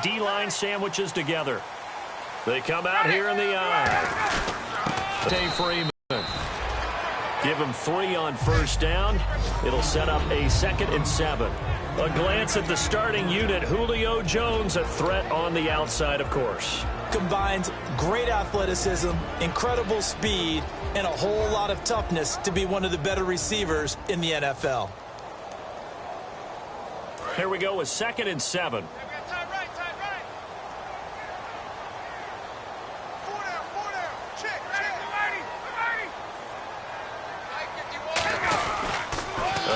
D-line sandwiches together. They come out here in the eye. Dave Freeman. Give him 3 on first down. It'll set up a 2nd and 7. A glance at the starting unit. Julio Jones, a threat on the outside, of course. Combines great athleticism, incredible speed, and a whole lot of toughness to be one of the better receivers in the NFL. Here we go with 2nd and 7.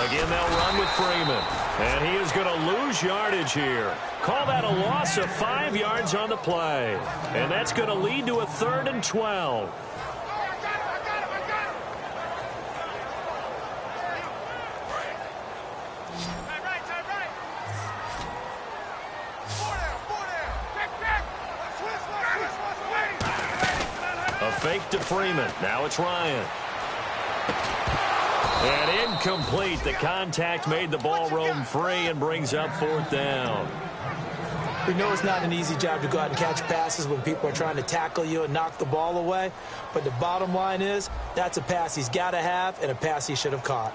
Again, they'll run with Freeman. And he is going to lose yardage here. Call that a loss of 5 yards on the play. And that's going to lead to a 3rd and 12. A fake to Freeman. Now it's Ryan. And incomplete. The contact made the ball roam free and brings up 4th down. We know it's not an easy job to go out and catch passes when people are trying to tackle you and knock the ball away. But the bottom line is that's a pass he's got to have and a pass he should have caught.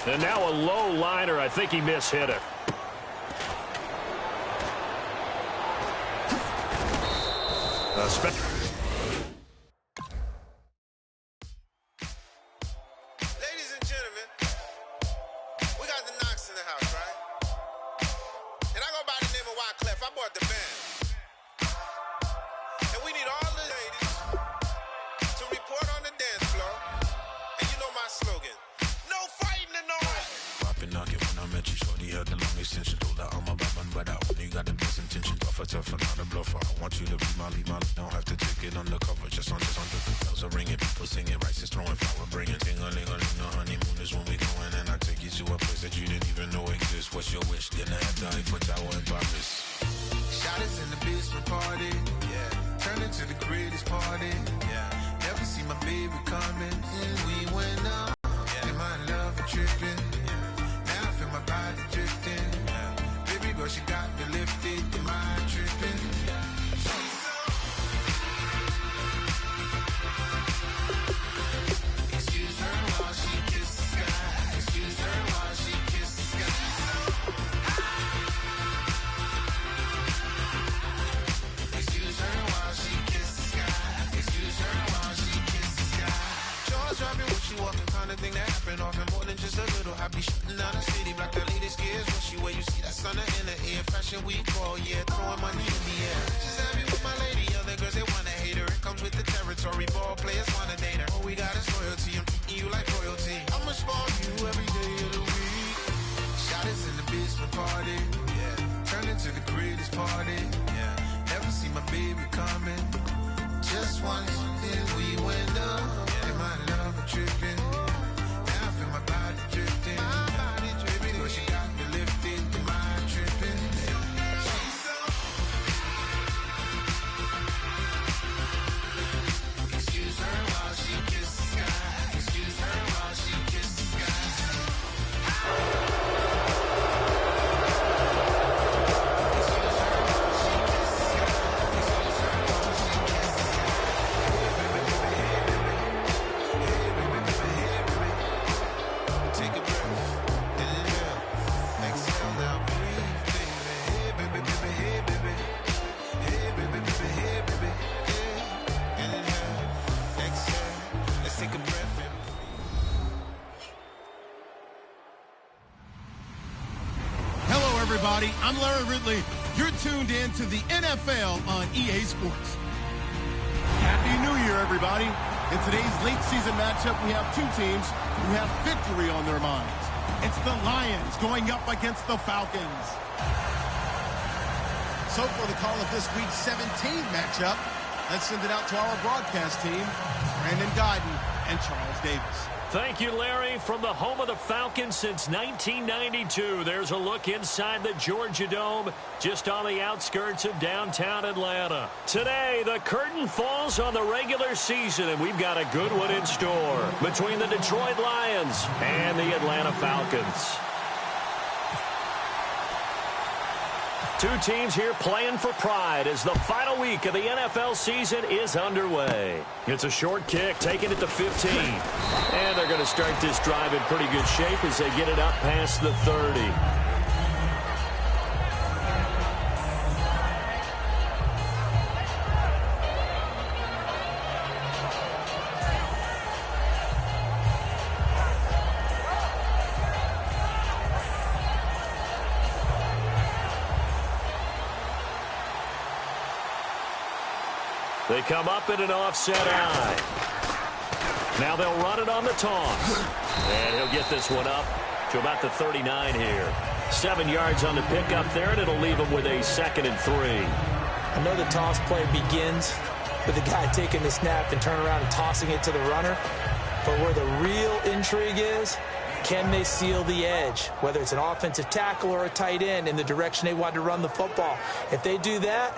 And now a low liner. I think he mishit it. everybody. I'm Larry Ridley. You're tuned in to the NFL on EA Sports. Happy New Year, everybody. In today's late season matchup, we have two teams who have victory on their minds. It's the Lions going up against the Falcons. So for the call of this week's 17 matchup, let's send it out to our broadcast team, Brandon Godden and Charles Davis. Thank you, Larry. From the home of the Falcons since 1992, there's a look inside the Georgia Dome, just on the outskirts of downtown Atlanta. Today, the curtain falls on the regular season, and we've got a good one in store between the Detroit Lions and the Atlanta Falcons. Two teams here playing for pride as the final week of the NFL season is underway. It's a short kick, taking it to 15. And they're going to start this drive in pretty good shape as they get it up past the 30. They come up in an offset eye. Now they'll run it on the toss. And he'll get this one up to about the 39 here. 7 yards on the pickup there, and it'll leave him with a 2nd and 3. I know the toss play begins with the guy taking the snap and turn around and tossing it to the runner. But where the real intrigue is, can they seal the edge? Whether it's an offensive tackle or a tight end in the direction they want to run the football. If they do that,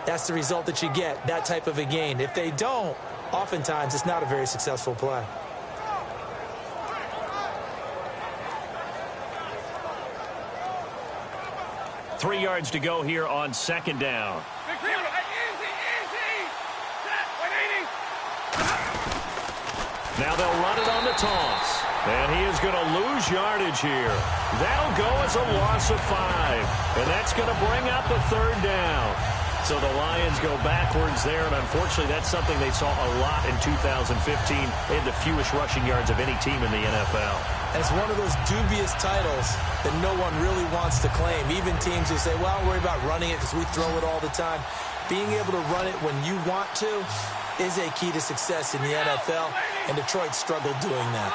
that's the result that you get, that type of a gain. If they don't, oftentimes it's not a very successful play. Three yards to go here on 2nd down. Now they'll run it on the toss. And he is going to lose yardage here. That'll go as a loss of 5. And that's going to bring up a 3rd down. So the Lions go backwards there, and unfortunately that's something they saw a lot in 2015. They had the fewest rushing yards of any team in the NFL. And it's one of those dubious titles that no one really wants to claim. Even teams who say, well, don't worry about running it because we throw it all the time. Being able to run it when you want to is a key to success in the NFL, and Detroit struggled doing that.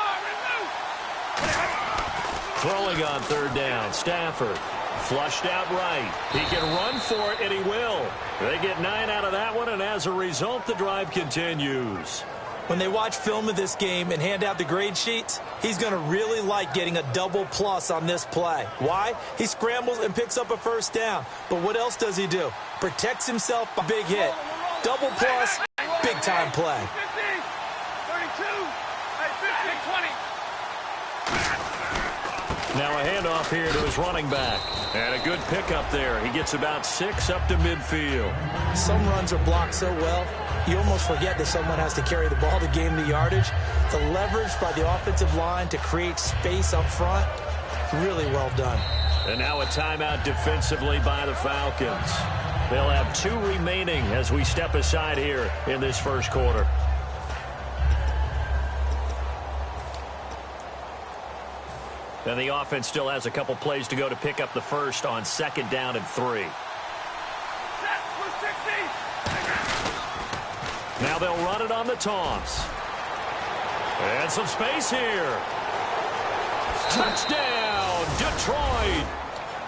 Throwing on 3rd down, Stafford. Flushed out right. He can run for it, and he will. They get 9 out of that one, and as a result, the drive continues. When they watch film of this game and hand out the grade sheets, he's going to really like getting a double plus on this play. Why? He scrambles and picks up a 1st down. But what else does he do? Protects himself by big hit. Double plus, big-time play. 32, 20. Now a handoff here to his running back. And a good pickup there. He gets about 6 up to midfield. Some runs are blocked so well, you almost forget that someone has to carry the ball to gain the yardage. The leverage by the offensive line to create space up front, really well done. And now a timeout defensively by the Falcons. They'll have 2 remaining as we step aside here in this first quarter. And the offense still has a couple plays to go to pick up the first on 2nd down and 3. Now they'll run it on the toss. And some space here. Touchdown, Detroit.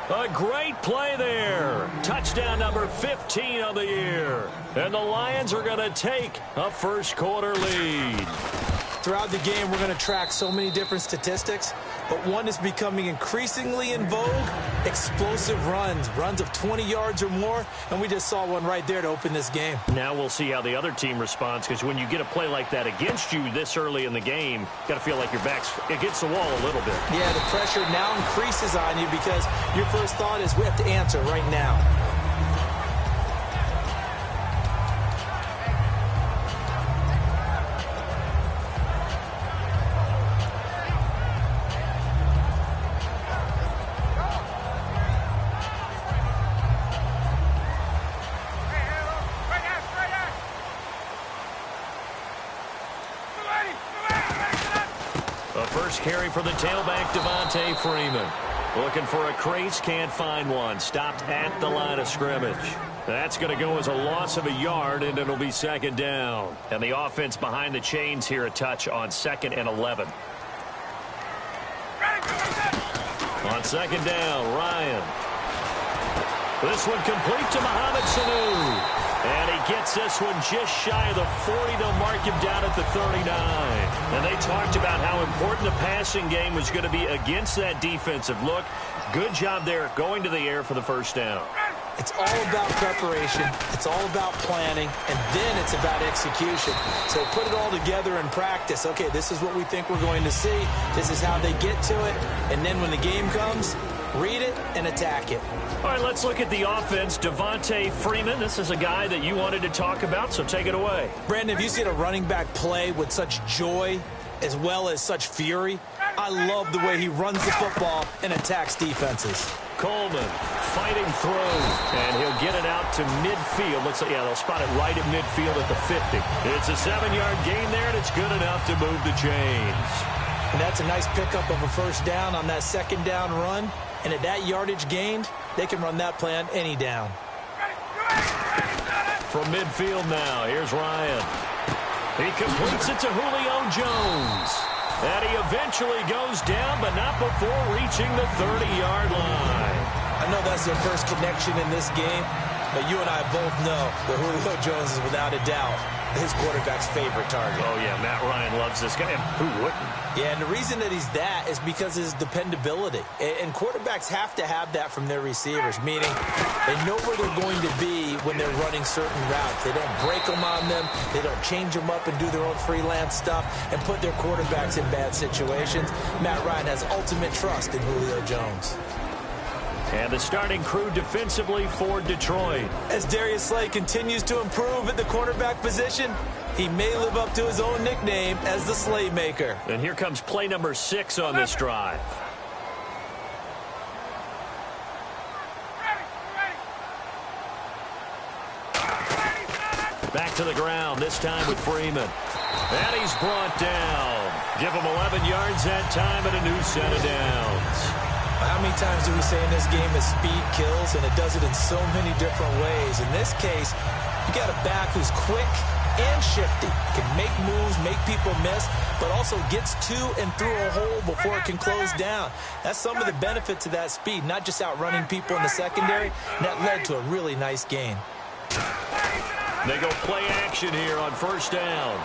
A great play there. Touchdown number 15 of the year. And the Lions are going to take a first-quarter lead. Throughout the game, we're going to track so many different statistics, but one is becoming increasingly in vogue, explosive runs of 20 yards or more, and we just saw one right there to open this game. Now we'll see how the other team responds, because when you get a play like that against you this early in the game, you got to feel like your back's against the wall a little bit. Yeah, the pressure now increases on you because your first thought is we have to answer right now. Carry for the tailback, Devontae Freeman. Looking for a crease, can't find one. Stopped at the line of scrimmage. That's going to go as a loss of a yard, and it'll be 2nd down. And the offense behind the chains here a touch on 2nd and 11. On 2nd down, Ryan. This one complete to Mohamed Sanu. And he gets this one just shy of the 40. They'll mark him down at the 39. And they talked about how important the passing game was going to be against that defensive look. Good job there going to the air for the 1st down. It's all about preparation. It's all about planning. And then it's about execution. So put it all together in practice. Okay, this is what we think we're going to see. This is how they get to it. And then when the game comes, Read it and attack it. All right, let's look at the offense. Devontae Freeman, this is a guy that you wanted to talk about, so take it away. Brandon, have you seen a running back play with such joy as well as such fury? I love the way he runs the football and attacks defenses. Coleman fighting through, and he'll get it out to midfield. Looks like, yeah, they'll spot it right at midfield at the 50. It's a 7-yard gain there, and it's good enough to move the chains. And that's a nice pickup of a first down on that second down run. And at that yardage gained, they can run that play on any down. From midfield now, here's Ryan. He completes it to Julio Jones. And he eventually goes down, but not before reaching the 30-yard line. I know that's their first connection in this game, but you and I both know that Julio Jones is without a doubt his quarterback's favorite target. Oh, yeah, Matt Ryan loves this guy. Who wouldn't? Yeah, and the reason that he's that is because of his dependability. And quarterbacks have to have that from their receivers, meaning they know where they're going to be when they're running certain routes. They don't break them on them. They don't change them up and do their own freelance stuff and put their quarterbacks in bad situations. Matt Ryan has ultimate trust in Julio Jones. And the starting crew defensively for Detroit. As Darius Slay continues to improve at the cornerback position, he may live up to his own nickname as the Slaymaker. And here comes play number 6 on this drive. Back to the ground, this time with Freeman. And he's brought down. Give him 11 yards that time and a new set of downs. How many times do we say in this game that speed kills, and it does it in so many different ways? In this case, you got a back who's quick and shifty, can make moves, make people miss, but also gets to and through a hole before it can close down. That's some of the benefits of that speed, not just outrunning people in the secondary, and that led to a really nice gain. They go play action here on first down.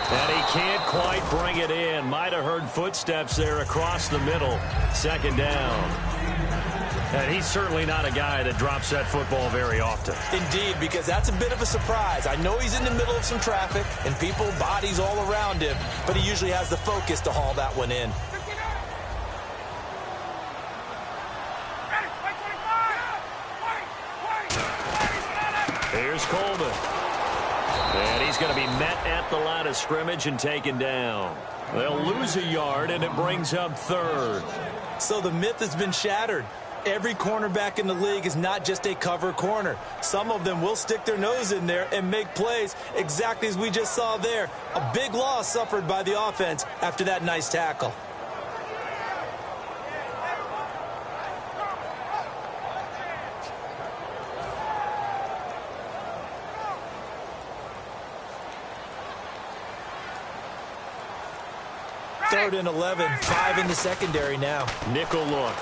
And he can't quite bring it in. Might have heard footsteps there across the middle. Second down. And he's certainly not a guy that drops that football very often. Indeed, because that's a bit of a surprise. I know he's in the middle of some traffic and people, bodies all around him, but he usually has the focus to haul that one in. Here's Coleman. And he's going to be met at the line of scrimmage and taken down. They'll lose a yard, and it brings up third. So the myth has been shattered. Every cornerback in the league is not just a cover corner. Some of them will stick their nose in there and make plays exactly as we just saw there. A big loss suffered by the offense after that nice tackle. Third and 11, 5 in the secondary now. Nickel look.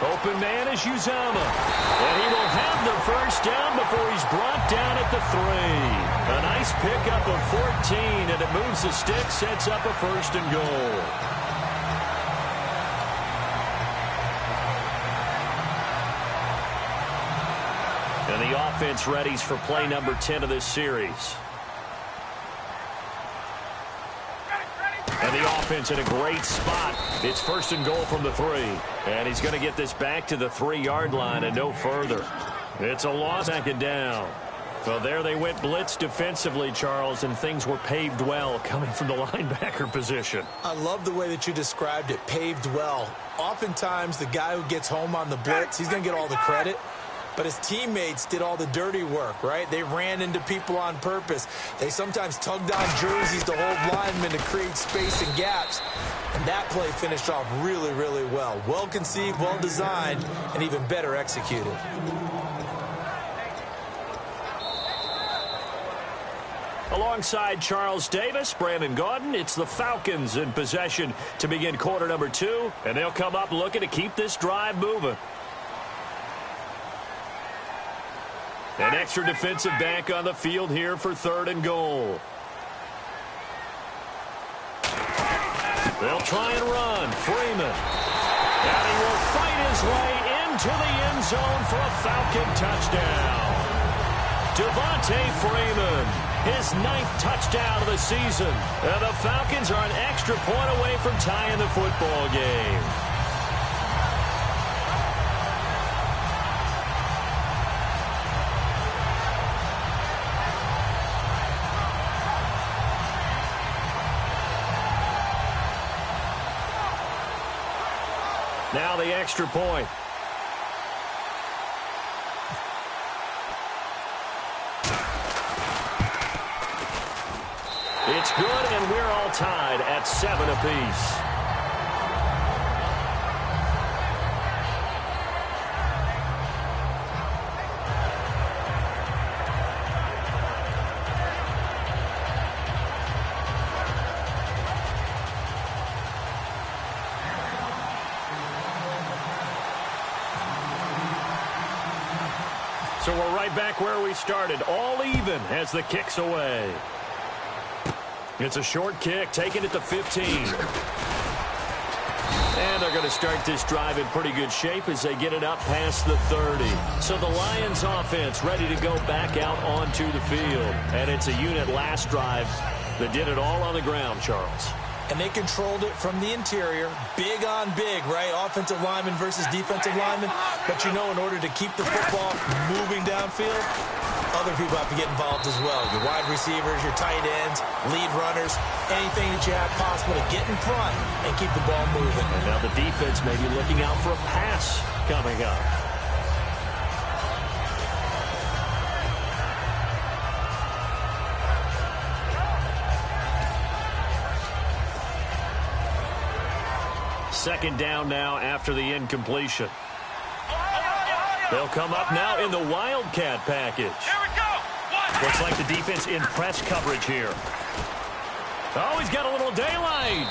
Open man is Uzama. And he will have the first down before he's brought down at the 3. A nice pickup of 14, and it moves the stick, sets up a first and goal. And the offense readies for play number 10 of this series. And the offense in a great spot. It's first and goal from the 3. And he's going to get this back to the 3-yard line and no further. It's a loss, second down. So there they went blitz defensively, Charles, and things were paved well coming from the linebacker position. I love the way that you described it, paved well. Oftentimes, the guy who gets home on the blitz, he's going to get all the credit. But his teammates did all the dirty work, right? They ran into people on purpose. They sometimes tugged on jerseys to hold linemen to create space and gaps. And that play finished off really, really well. Well conceived, well designed, and even better executed. Alongside Charles Davis, Brandon Gaudin, it's the Falcons in possession to begin quarter number 2. And they'll come up looking to keep this drive moving. An extra defensive back on the field here for third and goal. They'll try and run. Freeman. And he will fight his way into the end zone for a Falcon touchdown. Devontae Freeman, his 9th touchdown of the season. And the Falcons are an extra point away from tying the football game. Now the extra point. It's good, and we're all tied at 7 apiece. So we're right back where we started, all even as the kick's away. It's a short kick, taking it to 15. And they're going to start this drive in pretty good shape as they get it up past the 30. So the Lions offense ready to go back out onto the field. And it's a unit last drive that did it all on the ground, Charles. And they controlled it from the interior, big on big, right? Offensive lineman versus defensive lineman. But you know, in order to keep the football moving downfield, other people have to get involved as well. Your wide receivers, your tight ends, lead runners, anything that you have possible to get in front and keep the ball moving. And now the defense may be looking out for a pass coming up. Second down now after the incompletion. They'll come up now in the Wildcat package. Here we go. Looks like the defense in press coverage here. Oh, he's got a little daylight.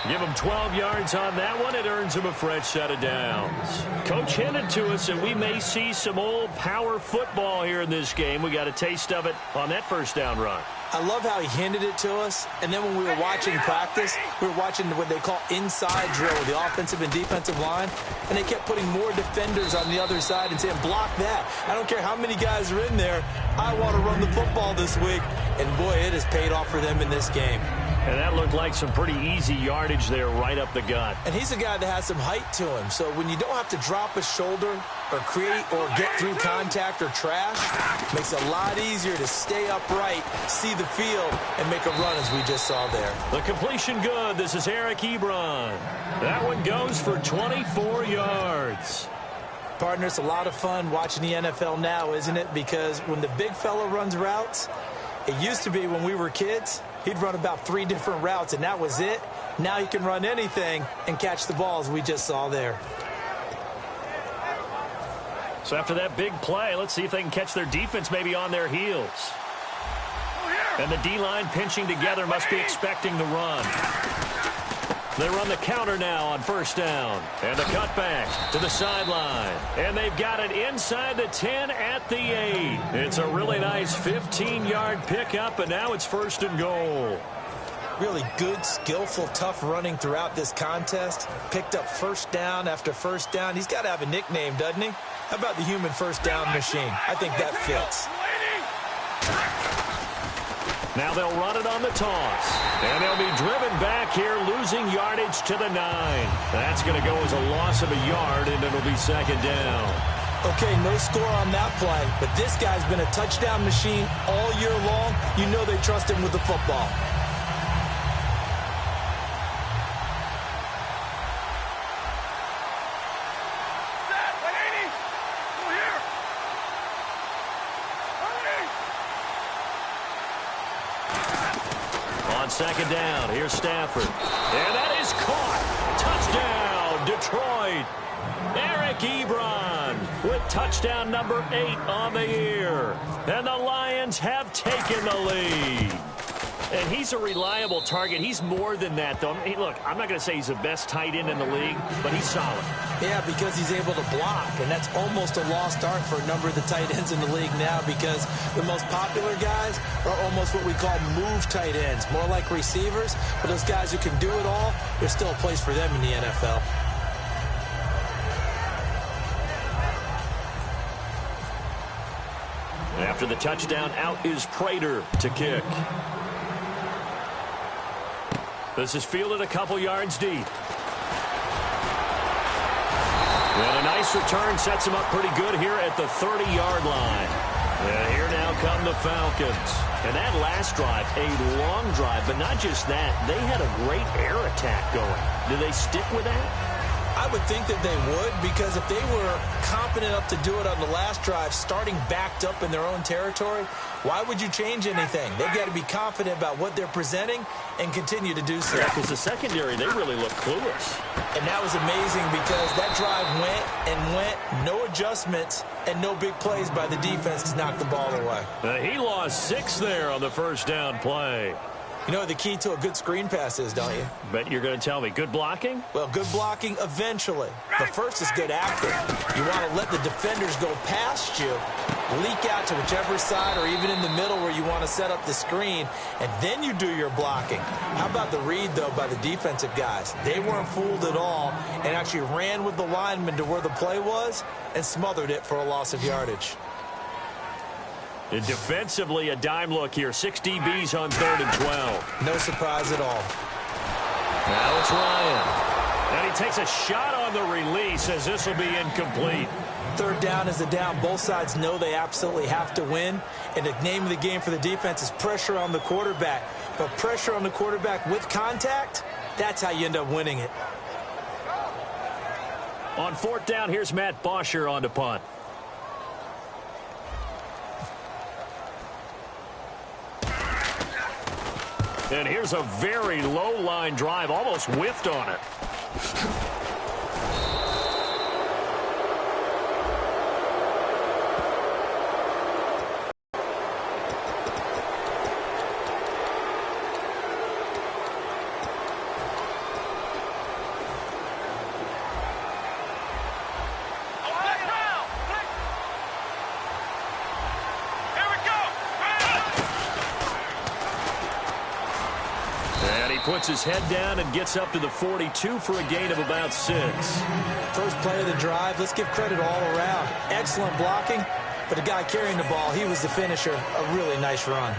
Give him 12 yards on that one. It earns him a fresh set of downs. Coach hinted to us that we may see some old power football here in this game. We got a taste of it on that first down run. I love how he hinted it to us, and then when we were watching practice, we were watching what they call inside drill with the offensive and defensive line, and they kept putting more defenders on the other side and saying, block that. I don't care how many guys are in there. I want to run the football this week, and boy, it has paid off for them in this game. And that looked like some pretty easy yardage there right up the gut. And he's a guy that has some height to him, so when you don't have to drop a shoulder or create or get through contact or trash, it makes it a lot easier to stay upright, see the field, and make a run as we just saw there. The completion good. This is Eric Ebron. That one goes for 24 yards. Partner, it's a lot of fun watching the NFL now, isn't it? Because when the big fella runs routes, it used to be when we were kids, he'd run about 3 different routes, and that was it. Now he can run anything and catch the ball, as we just saw there. So after that big play, let's see if they can catch their defense maybe on their heels. And the D-line pinching together must be expecting the run. They run the counter now on first down. And a cutback to the sideline. And they've got it inside the 10 at the 8. It's a really nice 15-yard pickup, and now it's first and goal. Really good, skillful, tough running throughout this contest. Picked up first down after first down. He's got to have a nickname, doesn't he? How about the human first down machine? I think that fits. Now they'll run it on the toss. And they'll be driven back here, losing yardage to the 9. That's going to go as a loss of a yard, and it'll be second down. Okay, no score on that play, but this guy's been a touchdown machine all year long. You know they trust him with the football. Second down. Here's Stafford. And that is caught. Touchdown, Detroit. Eric Ebron with touchdown number 8 on the year. And the Lions have taken the lead. And he's a reliable target. He's more than that, though. Hey, look, I'm not going to say he's the best tight end in the league, but he's solid. Yeah, because he's able to block, and that's almost a lost art for a number of the tight ends in the league now because the most popular guys are almost what we call move tight ends, more like receivers. But those guys who can do it all, there's still a place for them in the NFL. After the touchdown, out is Prater to kick. This is fielded a couple yards deep. And a nice return sets him up pretty good here at the 30-yard line. And here now come the Falcons. And that last drive, a long drive, but not just that. They had a great air attack going. Do they stick with that? I I would think that they would, because if they were competent enough to do it on the last drive, starting backed up in their own territory, why would you change anything? They've got to be confident about what they're presenting and continue to do so. Yeah, because the secondary, they really look clueless. And that was amazing because that drive went, no adjustments, and no big plays by the defense to knock the ball away. He lost 6 there on the first down play. You know what the key to a good screen pass is, don't you? Bet you're going to tell me. Good blocking? Well, good blocking eventually. But first is good acting. You want to let the defenders go past you, leak out to whichever side or even in the middle where you want to set up the screen, and then you do your blocking. How about the read, though, by the defensive guys? They weren't fooled at all and actually ran with the lineman to where the play was and smothered it for a loss of yardage. And defensively, a dime look here. 6 DBs on 3rd and 12. No surprise at all. Now it's Ryan. And he takes a shot on the release as this will be incomplete. 3rd down is the down. Both sides know they absolutely have to win. And the name of the game for the defense is pressure on the quarterback. But pressure on the quarterback with contact, that's how you end up winning it. On 4th down, here's Matt Bosher on to punt. And here's a very low line drive, almost whiffed on it. Puts his head down and gets up to the 42 for a gain of about 6. First play of the drive, let's give credit all around. Excellent blocking, but the guy carrying the ball, he was the finisher. A really nice run.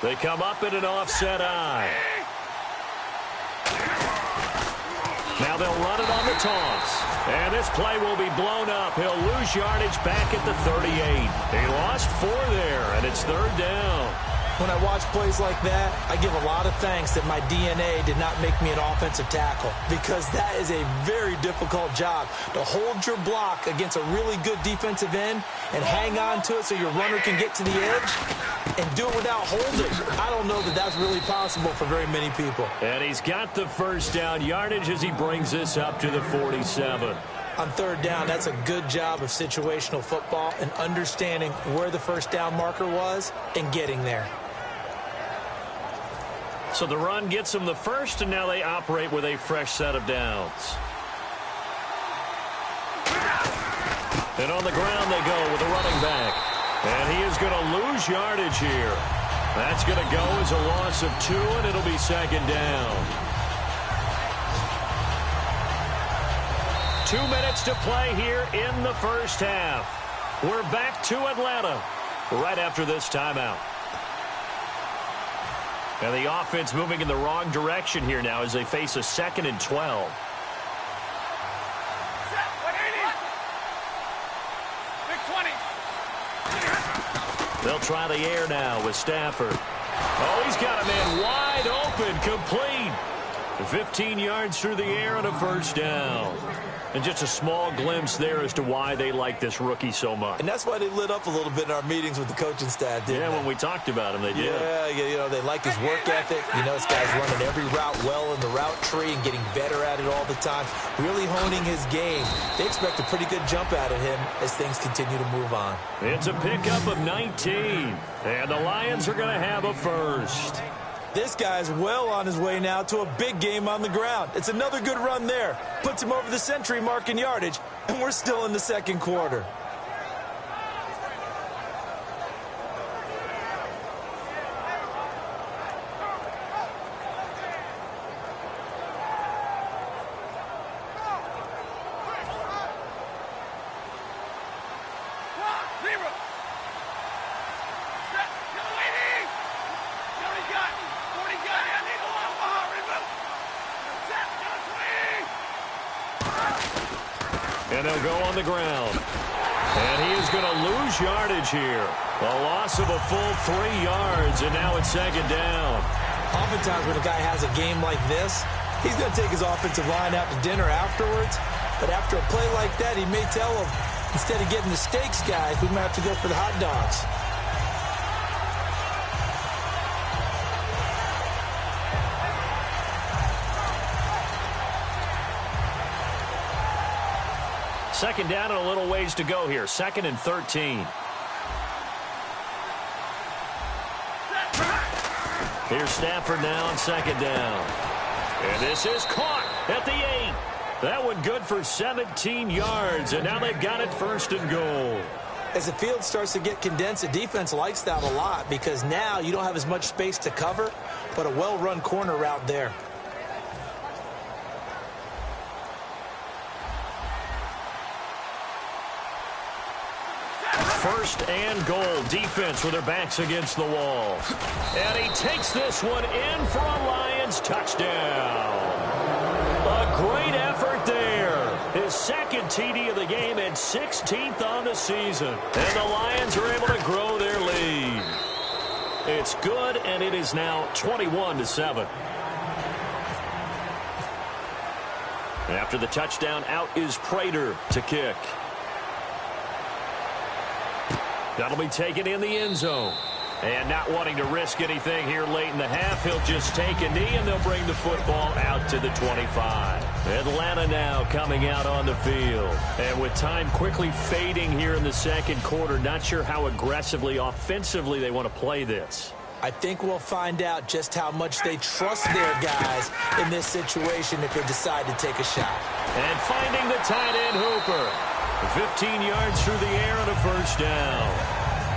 They come up in an offset eye. Now they'll run it on the toss. And this play will be blown up. He'll lose yardage back at the 38. He lost 4 there, and it's 3rd down. When I watch plays like that, I give a lot of thanks that my DNA did not make me an offensive tackle, because that is a very difficult job to hold your block against a really good defensive end and hang on to it so your runner can get to the edge and do it without holding. I don't know that that's really possible for very many people. And he's got the first down yardage as he brings this up to the 47. On 3rd down, that's a good job of situational football and understanding where the first down marker was and getting there. So the run gets them the first, and now they operate with a fresh set of downs. And on the ground they go with a running back. And he is going to lose yardage here. That's going to go as a loss of 2, and it'll be 2nd down. 2 minutes to play here in the first half. We're back to Atlanta right after this timeout. And the offense moving in the wrong direction here now as they face a 2nd and 12. They'll try the air now with Stafford. Oh, he's got a man wide open, complete. 15 yards through the air on a first down. And just a small glimpse there as to why they like this rookie so much. And that's why they lit up a little bit in our meetings with the coaching staff, didn't they? Yeah, when we talked about him, they did. Yeah, you know, they like his work ethic. You know, this guy's running every route well in the route tree and getting better at it all the time, really honing his game. They expect a pretty good jump out of him as things continue to move on. It's a pickup of 19, and the Lions are going to have a first. This guy's well on his way now to a big game on the ground. It's another good run there. Puts him over the century mark in yardage, and we're still in the 2nd quarter. And they'll go on the ground. And he is going to lose yardage here. A loss of a full 3 yards, and now it's second down. Oftentimes when a guy has a game like this, he's going to take his offensive line out to dinner afterwards. But after a play like that, he may tell them, instead of getting the steaks, guys, we might have to go for the hot dogs. Second down and a little ways to go here. 2nd and 13. Here's Stafford now on 2nd down. And this is caught at the 8. That one good for 17 yards, and now they've got it 1st and goal. As the field starts to get condensed, the defense likes that a lot because now you don't have as much space to cover, but a well-run corner route there. First and goal. Defense with their backs against the wall. And he takes this one in for a Lions touchdown. A great effort there. His 2nd TD of the game and 16th on the season. And the Lions are able to grow their lead. It's good, and it is now 21-7. After the touchdown, out is Prater to kick. That'll be taken in the end zone. And not wanting to risk anything here late in the half, he'll just take a knee, and they'll bring the football out to the 25. Atlanta now coming out on the field. And with time quickly fading here in the 2nd quarter, not sure how aggressively, offensively they want to play this. I think we'll find out just how much they trust their guys in this situation if they decide to take a shot. And finding the tight end Hooper. 15 yards through the air and a 1st down.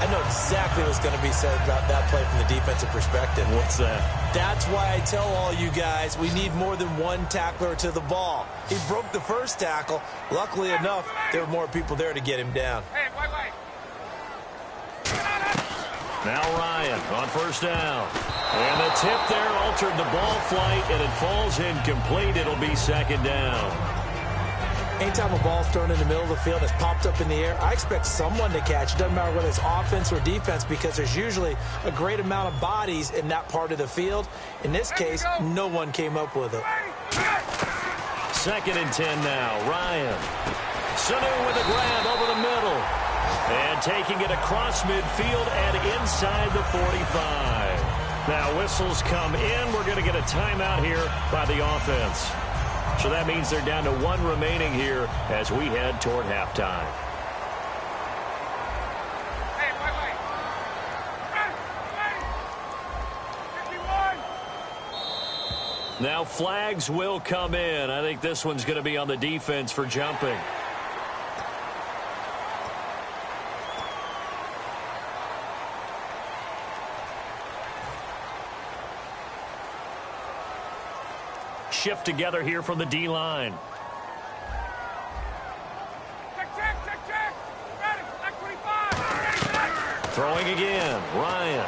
I know exactly what's going to be said about that play from the defensive perspective. What's that? That's why I tell all you guys we need more than one tackler to the ball. He broke the 1st tackle. Luckily enough, there were more people there to get him down. Hey, wait. Now Ryan on 1st down. And the tip there altered the ball flight, and it falls incomplete. It'll be 2nd down. Anytime a ball's thrown in the middle of the field, it's popped up in the air, I expect someone to catch. It doesn't matter whether it's offense or defense because there's usually a great amount of bodies in that part of the field. In this case, no one came up with it. 2nd and 10 now. Ryan. Sanu with a grab over the middle. And taking it across midfield and inside the 45. Now whistles come in. We're going to get a timeout here by the offense. So that means they're down to 1 remaining here as we head toward halftime. Hey, wait. Ready. 51. Now flags will come in. I think this one's going to be on the defense for jumping. Shift together here from the D-line. Check. Ready. Like 25. Throwing again. Ryan.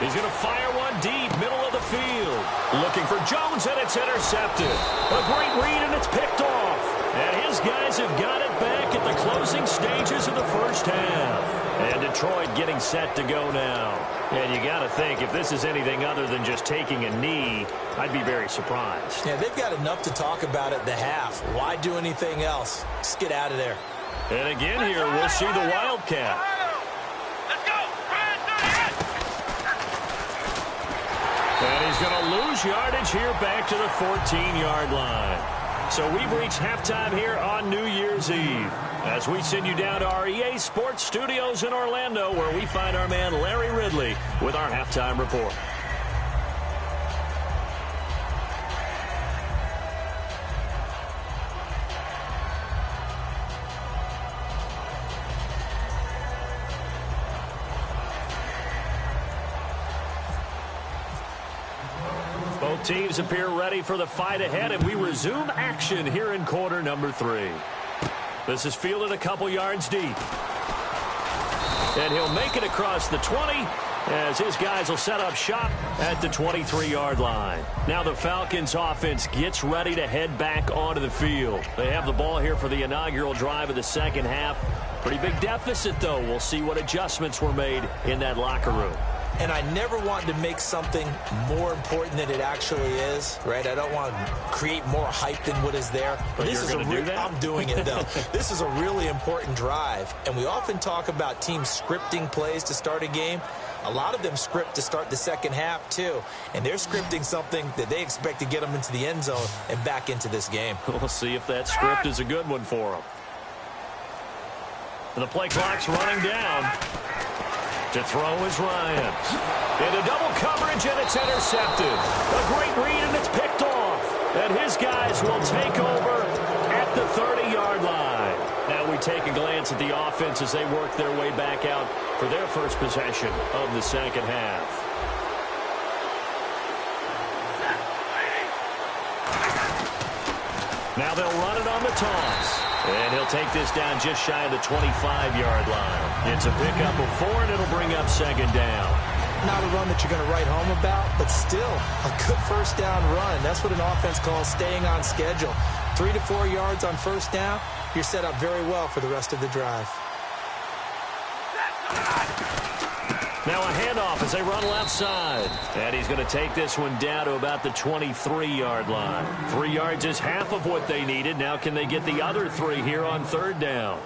He's going to fire one deep, middle of the field. Looking for Jones, and it's intercepted. A great read, and it's picked off. And his guys have got it back at the closing stages of the 1st half. And Detroit getting set to go now. And you got to think, if this is anything other than just taking a knee, I'd be very surprised. Yeah, they've got enough to talk about at the half. Why do anything else? Just get out of there. And again here, we'll see the Wildcat. Let's go. And he's going to lose yardage here back to the 14-yard line. So we've reached halftime here on New Year's Eve as we send you down to our EA Sports Studios in Orlando, where we find our man Larry Ridley with our halftime report. Both teams appear ready for the fight ahead, and we resume action here in quarter number 3. This is fielded a couple yards deep. And he'll make it across the 20, as his guys will set up shop at the 23-yard line. Now the Falcons offense gets ready to head back onto the field. They have the ball here for the inaugural drive of the second half. Pretty big deficit, though. We'll see what adjustments were made in that locker room. And I never want to make something more important than it actually is, right? I don't want to create more hype than what is there. But this you're going to do that? I'm doing it, though. This is a really important drive. And we often talk about teams scripting plays to start a game. A lot of them script to start the second half, too. And they're scripting something that they expect to get them into the end zone and back into this game. We'll see if that script is a good one for them. And the play clock's running down. To throw is Ryan. Into double coverage, and it's intercepted. A great read, and it's picked off. And his guys will take over at the 30-yard line. Now we take a glance at the offense as they work their way back out for their first possession of the second half. Now they'll run it on the toss. And he'll take this down just shy of the 25-yard line. It's a pickup of 4, and it'll bring up second down. Not a run that you're going to write home about, but still a good first down run. That's what an offense calls staying on schedule. 3 to 4 yards on first down, you're set up very well for the rest of the drive. Now a handoff as they run left side. And he's going to take this one down to about the 23-yard line. 3 yards is half of what they needed. Now can they get the other 3 here on third down?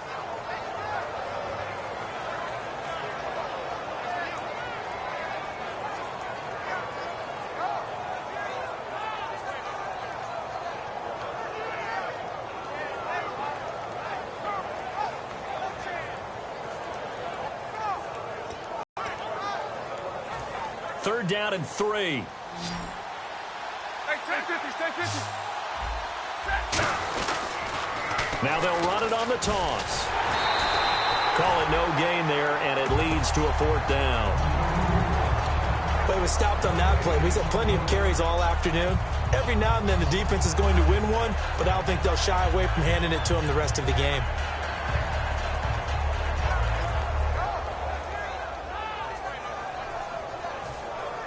Third down and 3. Hey, 10-50, 10-50. Now they'll run it on the toss. Call it no gain there, and it leads to a fourth down. But he was stopped on that play. He's had plenty of carries all afternoon. Every now and then the defense is going to win one, but I don't think they'll shy away from handing it to him the rest of the game.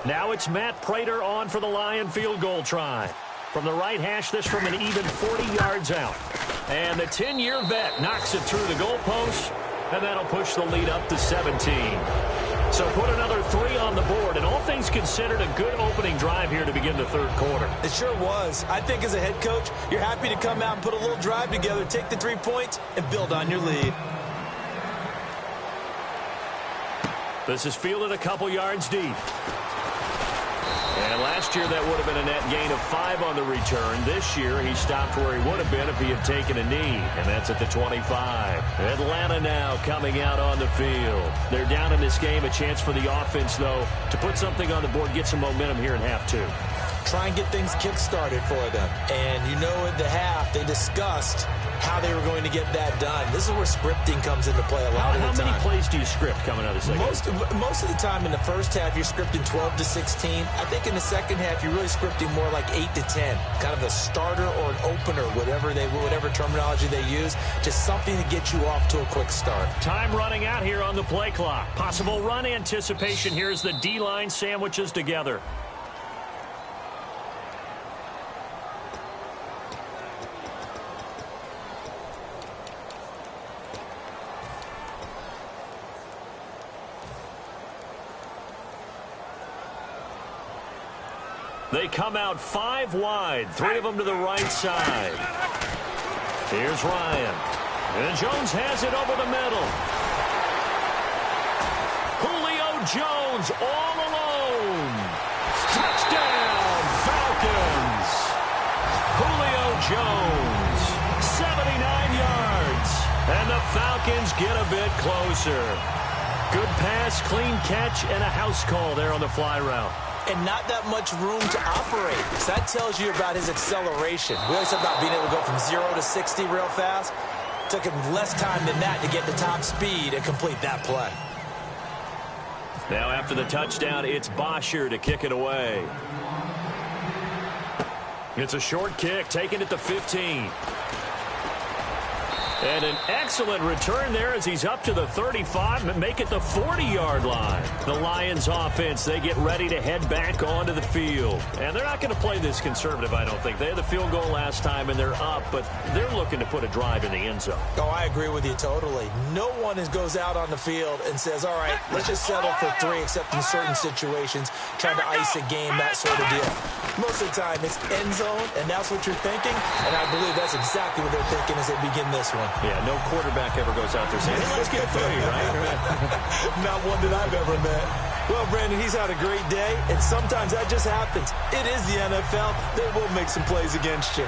Now it's Matt Prater on for the Lion field goal try. From the right hash, this from an even 40 yards out. And the 10-year vet knocks it through the goalpost, and that'll push the lead up to 17. So put another 3 on the board, and all things considered, a good opening drive here to begin the third quarter. It sure was. I think as a head coach, you're happy to come out and put a little drive together, take the 3 points, and build on your lead. This is fielded a couple yards deep. And last year, that would have been a net gain of 5 on the return. This year, he stopped where he would have been if he had taken a knee, and that's at the 25. Atlanta now coming out on the field. They're down in this game. A chance for the offense, though, to put something on the board, get some momentum here in half 2. Try and get things kick-started for them. And you know at the half, they discussed how they were going to get that done. This is where scripting comes into play a lot of the time. How many plays do you script coming out of the second half? Most of the time in the first half, you're scripting 12 to 16. I think in the second half, you're really scripting more like 8 to 10. Kind of a starter or an opener, whatever terminology they use. Just something to get you off to a quick start. Time running out here on the play clock. Possible run anticipation here as the D-line sandwiches together. They come out 5 wide, 3 of them to the right side. Here's Ryan. And Jones has it over the middle. Julio Jones all alone. Touchdown, Falcons. Julio Jones, 79 yards. And the Falcons get a bit closer. Good pass, clean catch, and a house call there on the fly route. And not that much room to operate. So that tells you about his acceleration. We always talk about being able to go from 0 to 60 real fast. It took him less time than that to get the top speed and complete that play. Now after the touchdown, it's Bosher to kick it away. It's a short kick, taken at the 15. And an excellent return there as he's up to the 35 and make it the 40-yard line. The Lions offense, they get ready to head back onto the field. And they're not going to play this conservative, I don't think. They had the field goal last time and they're up, but they're looking to put a drive in the end zone. Oh, I agree with you totally. No one goes out on the field and says, all right, let's just settle for 3, except in certain situations, trying to ice a game, that sort of deal. Most of the time, it's end zone, and that's what you're thinking, and I believe that's exactly what they're thinking as they begin this one. Yeah, no quarterback ever goes out there saying, hey, let's get 3, right? Not one that I've ever met. Well, Brandon, he's had a great day, and sometimes that just happens. It is the NFL. They will make some plays against you.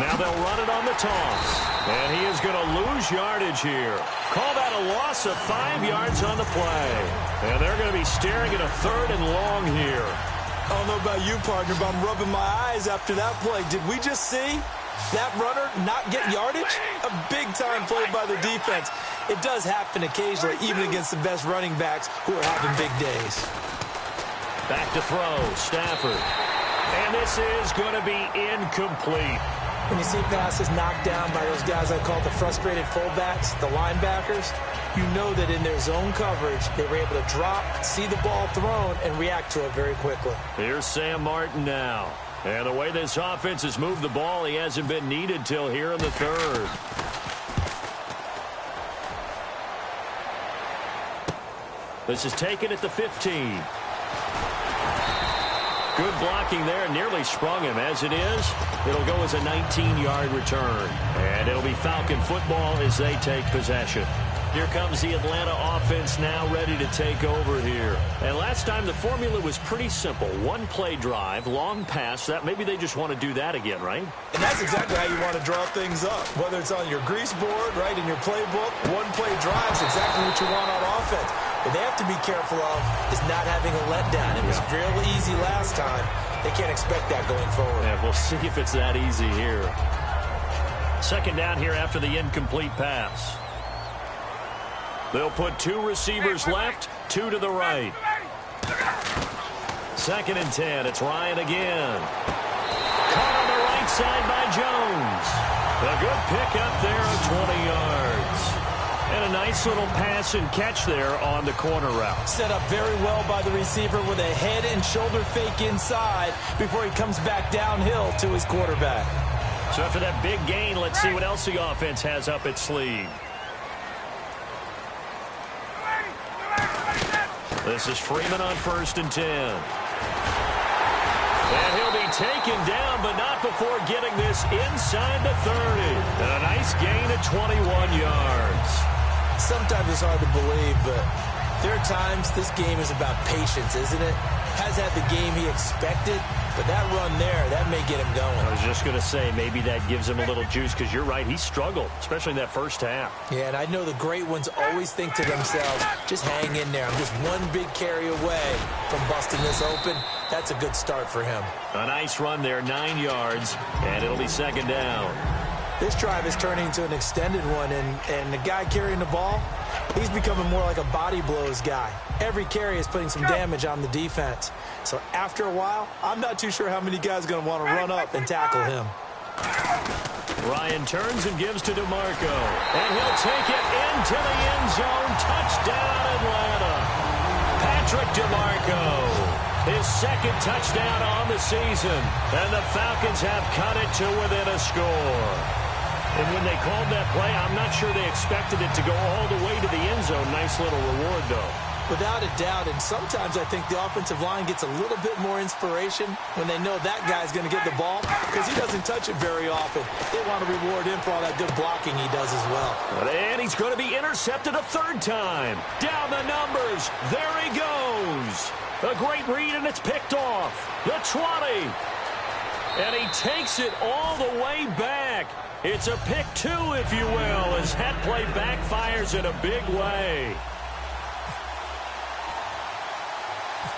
Now they'll run it on the toss. And he is going to lose yardage here. Call that a loss of 5 yards on the play. And they're going to be staring at a 3rd and long here. I don't know about you, partner, but I'm rubbing my eyes after that play. Did we just see that runner not get yardage? A big-time play by the defense. It does happen occasionally, even against the best running backs who are having big days. Back to throw, Stafford. And this is going to be incomplete. When you see passes knocked down by those guys I call the frustrated fullbacks, the linebackers, you know that in their zone coverage, they were able to drop, see the ball thrown, and react to it very quickly. Here's Sam Martin now. And the way this offense has moved the ball, he hasn't been needed till here in the 3rd. This is taken at the 15. Good blocking there, nearly sprung him. As it is, it'll go as a 19-yard return. And it'll be Falcon football as they take possession. Here comes the Atlanta offense now ready to take over here. And last time the formula was pretty simple. 1-play drive, long pass. That maybe they just want to do that again, right? And that's exactly how you want to draw things up. Whether it's on your grease board, right, in your playbook, 1-play drive is exactly what you want on offense. What they have to be careful of is not having a letdown. It was real easy last time. They can't expect that going forward. Yeah, we'll see if it's that easy here. 2nd down here after the incomplete pass. They'll put 2 receivers left, 2 to the right. 2nd and 10. It's Ryan again. Caught on the right side by Jones. A good pickup there of 20 yards. And a nice little pass and catch there on the corner route. Set up very well by the receiver with a head and shoulder fake inside before he comes back downhill to his quarterback. So after that big gain, let's see what else the offense has up its sleeve. This is Freeman on 1st and 10. And he'll be taken down, but not before getting this inside the 30. And a nice gain of 21 yards. Sometimes it's hard to believe, but there are times this game is about patience, isn't it? Has had the game he expected, but that run there, that may get him going. I was just going to say, maybe that gives him a little juice, because you're right, he struggled, especially in that first half. Yeah, and I know the great ones always think to themselves, just hang in there. I'm just one big carry away from busting this open. That's a good start for him. A nice run there, 9 yards, and it'll be 2nd down. This drive is turning into an extended one, and the guy carrying the ball, he's becoming more like a body blows guy. Every carry is putting some damage on the defense. So after a while, I'm not too sure how many guys are going to want to run up and tackle him. Ryan turns and gives to DeMarco. And he'll take it into the end zone. Touchdown, Atlanta. Patrick DeMarco. His 2nd touchdown on the season. And the Falcons have cut it to within a score. And when they called that play, I'm not sure they expected it to go all the way to the end zone. Nice little reward, though. Without a doubt, and sometimes I think the offensive line gets a little bit more inspiration when they know that guy's going to get the ball because he doesn't touch it very often. They want to reward him for all that good blocking he does as well. And he's going to be intercepted a 3rd time. Down the numbers. There he goes. A great read, and it's picked off. The 20. And he takes it all the way back. It's a pick 2, if you will, as that play backfires in a big way.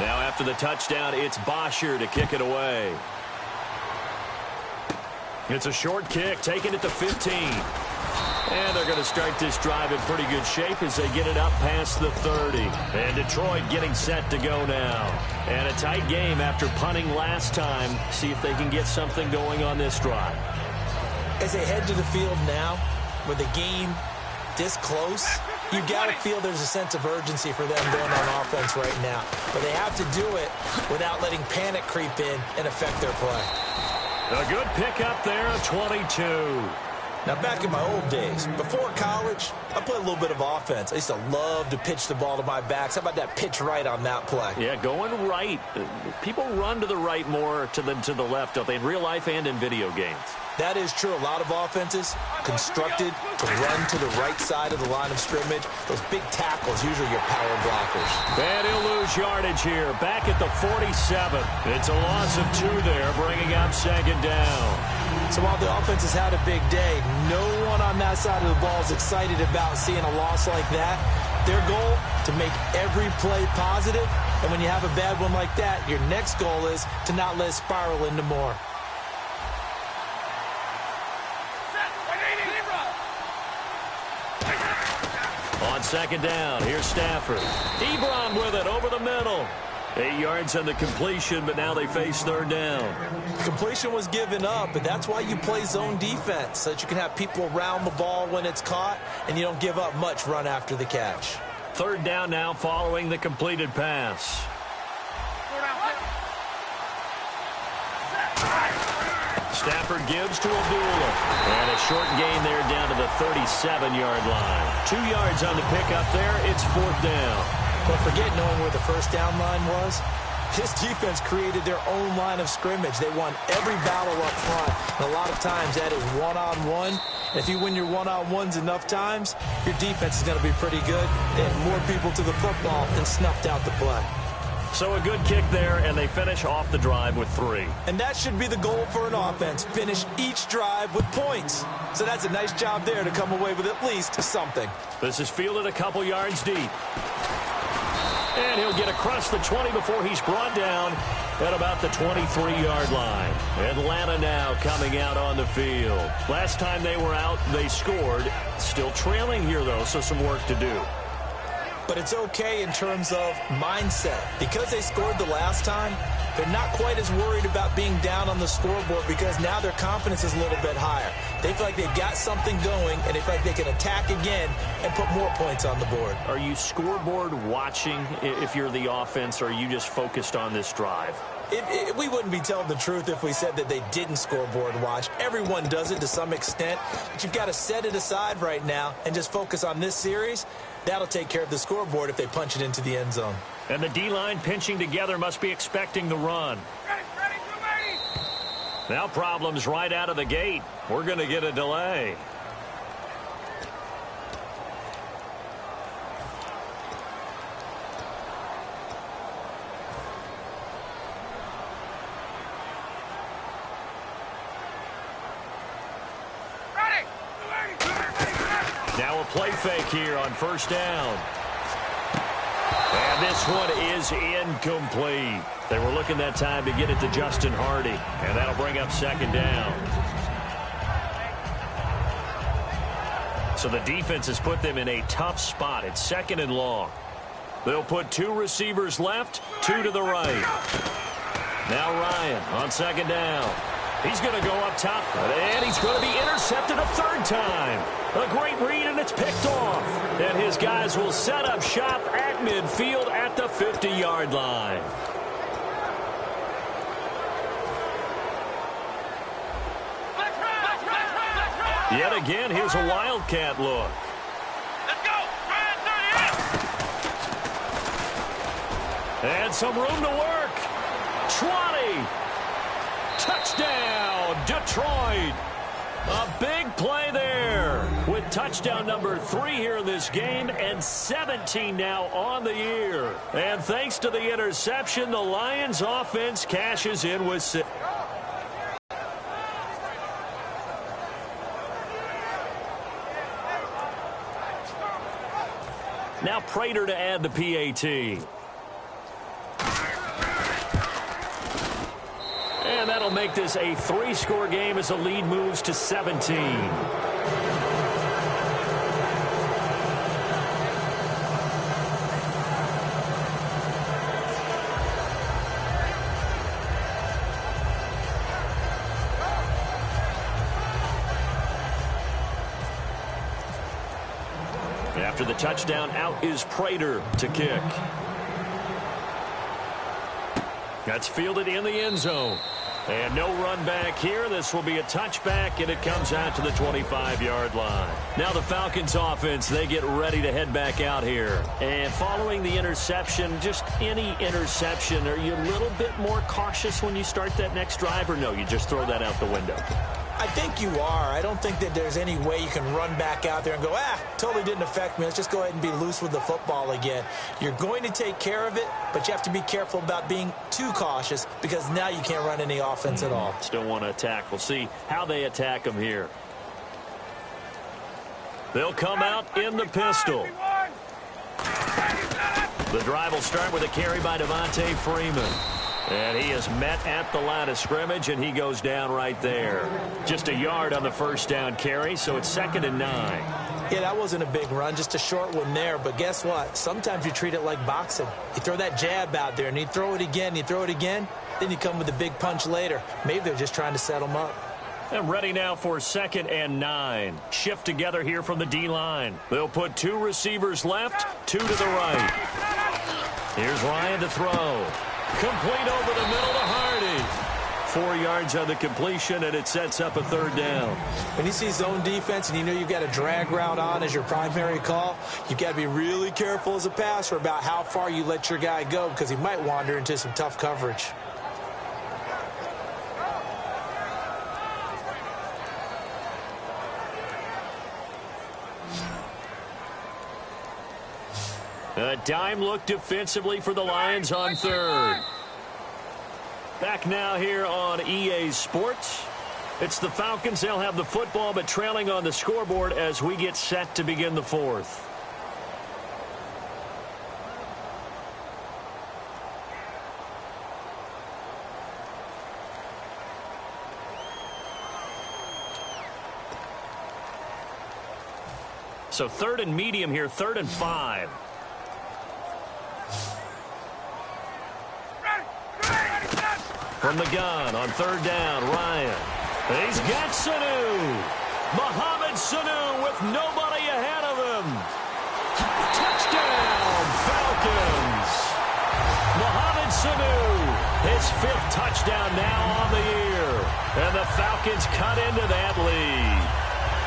Now after the touchdown, it's Bosher to kick it away. It's a short kick, taken at the 15. And they're going to start this drive in pretty good shape as they get it up past the 30. And Detroit getting set to go now. And a tight game after punting last time. See if they can get something going on this drive. As they head to the field now, with the game this close, you got to feel there's a sense of urgency for them going on offense right now. But they have to do it without letting panic creep in and affect their play. A good pickup there, 22. Now, back in my old days, before college, I played a little bit of offense. I used to love to pitch the ball to my backs. How about that pitch right on that play? Yeah, going right. People run to the right more than to the left, don't they, in real life and in video games? That is true. A lot of offenses constructed to run to the right side of the line of scrimmage. Those big tackles, usually your power blockers. And he'll lose yardage here. Back at the 47. It's a loss of 2 there, bringing up second down. So while the offense has had a big day, no one on that side of the ball is excited about seeing a loss like that. Their goal, to make every play positive. And when you have a bad one like that, your next goal is to not let it spiral into more. On second down, here's Stafford. Ebron with it over the middle. 8 yards on the completion, but now they face third down. Completion was given up, but that's why you play zone defense, so that you can have people around the ball when it's caught, and you don't give up much run after the catch. Third down now following the completed pass. Stafford gives to Abdullah. And a short gain there down to the 37-yard line. 2 yards on the pickup there. It's fourth down. Don't forget knowing where the first down line was. This defense created their own line of scrimmage. They won every battle up front. And a lot of times that is one-on-one. And if you win your one-on-ones enough times, your defense is going to be pretty good. They had more people to the football and snuffed out the play. So a good kick there, and they finish off the drive with 3. And that should be the goal for an offense. Finish each drive with points. So that's a nice job there to come away with at least something. This is fielded a couple yards deep. And he'll get across the 20 before he's brought down at about the 23-yard line. Atlanta now coming out on the field. Last time they were out, they scored. Still trailing here, though, so some work to do. But it's okay in terms of mindset. Because they scored the last time, they're not quite as worried about being down on the scoreboard because now their confidence is a little bit higher. They feel like they've got something going, and they feel like they can attack again and put more points on the board. Are you scoreboard watching if you're the offense, or are you just focused on this drive? We wouldn't be telling the truth if we said that they didn't scoreboard watch. Everyone does it to some extent, but you've got to set it aside right now and just focus on this series. That'll take care of the scoreboard if they punch it into the end zone. And the D-line pinching together must be expecting the run. Ready, Now problems right out of the gate. We're going to get a delay. Now a play fake here on first down. And this one is incomplete. They were looking that time to get it to Justin Hardy, and that'll bring up second down. So the defense has put them in a tough spot. It's second and long. They'll put 2 receivers left, 2 to the right. Now Ryan on second down. He's going to go up top, and he's going to be intercepted a third time. A great read, and it's picked off. And his guys will set up shop at midfield at the 50-yard line. Yet again, here's a Wildcat look. Let's go. And some room to work. 20. Touchdown, Detroit. A big play there with touchdown number 3 here in this game and 17 now on the year. And thanks to the interception, the Lions offense cashes in with 6. Now Prater to add the PAT. And that'll make this a 3-score game as the lead moves to 17. After the touchdown, out is Prater to kick. That's fielded in the end zone. And no run back here. This will be a touchback, and it comes out to the 25-yard line. Now the Falcons offense, they get ready to head back out here. And following the interception, just any interception, are you a little bit more cautious when you start that next drive, or no, you just throw that out the window? I think you are. I don't think that there's any way you can run back out there and go, totally didn't affect me. Let's just go ahead and be loose with the football again. You're going to take care of it, but you have to be careful about being too cautious because now you can't run any offense at all. Still want to attack. We'll see how they attack them here. They'll come out in the pistol. The drive will start with a carry by Devontae Freeman. And he is met at the line of scrimmage, and he goes down right there. Just a yard on the first down carry, so it's 2nd and 9. Yeah, that wasn't a big run, just a short one there. But guess what? Sometimes you treat it like boxing. You throw that jab out there, and you throw it again, then you come with a big punch later. Maybe they're just trying to set them up. And ready now for 2nd and 9. Shift together here from the D-line. They'll put 2 receivers left, 2 to the right. Here's Ryan to throw. Complete over the middle to Hardy. 4 yards on the completion, and it sets up a 3rd down. When you see zone defense and you know you've got a drag route on as your primary call, you've got to be really careful as a passer about how far you let your guy go because he might wander into some tough coverage. A dime look defensively for the Lions on 3rd. Back now here on EA Sports. It's the Falcons. They'll have the football, but trailing on the scoreboard as we get set to begin the 4th. So 3rd and medium here, 3rd and 5. From the gun on 3rd down, Ryan. He's got Sanu. Mohamed Sanu with nobody ahead of him. Touchdown, Falcons. Mohamed Sanu, his 5th touchdown now on the year. And the Falcons cut into that lead.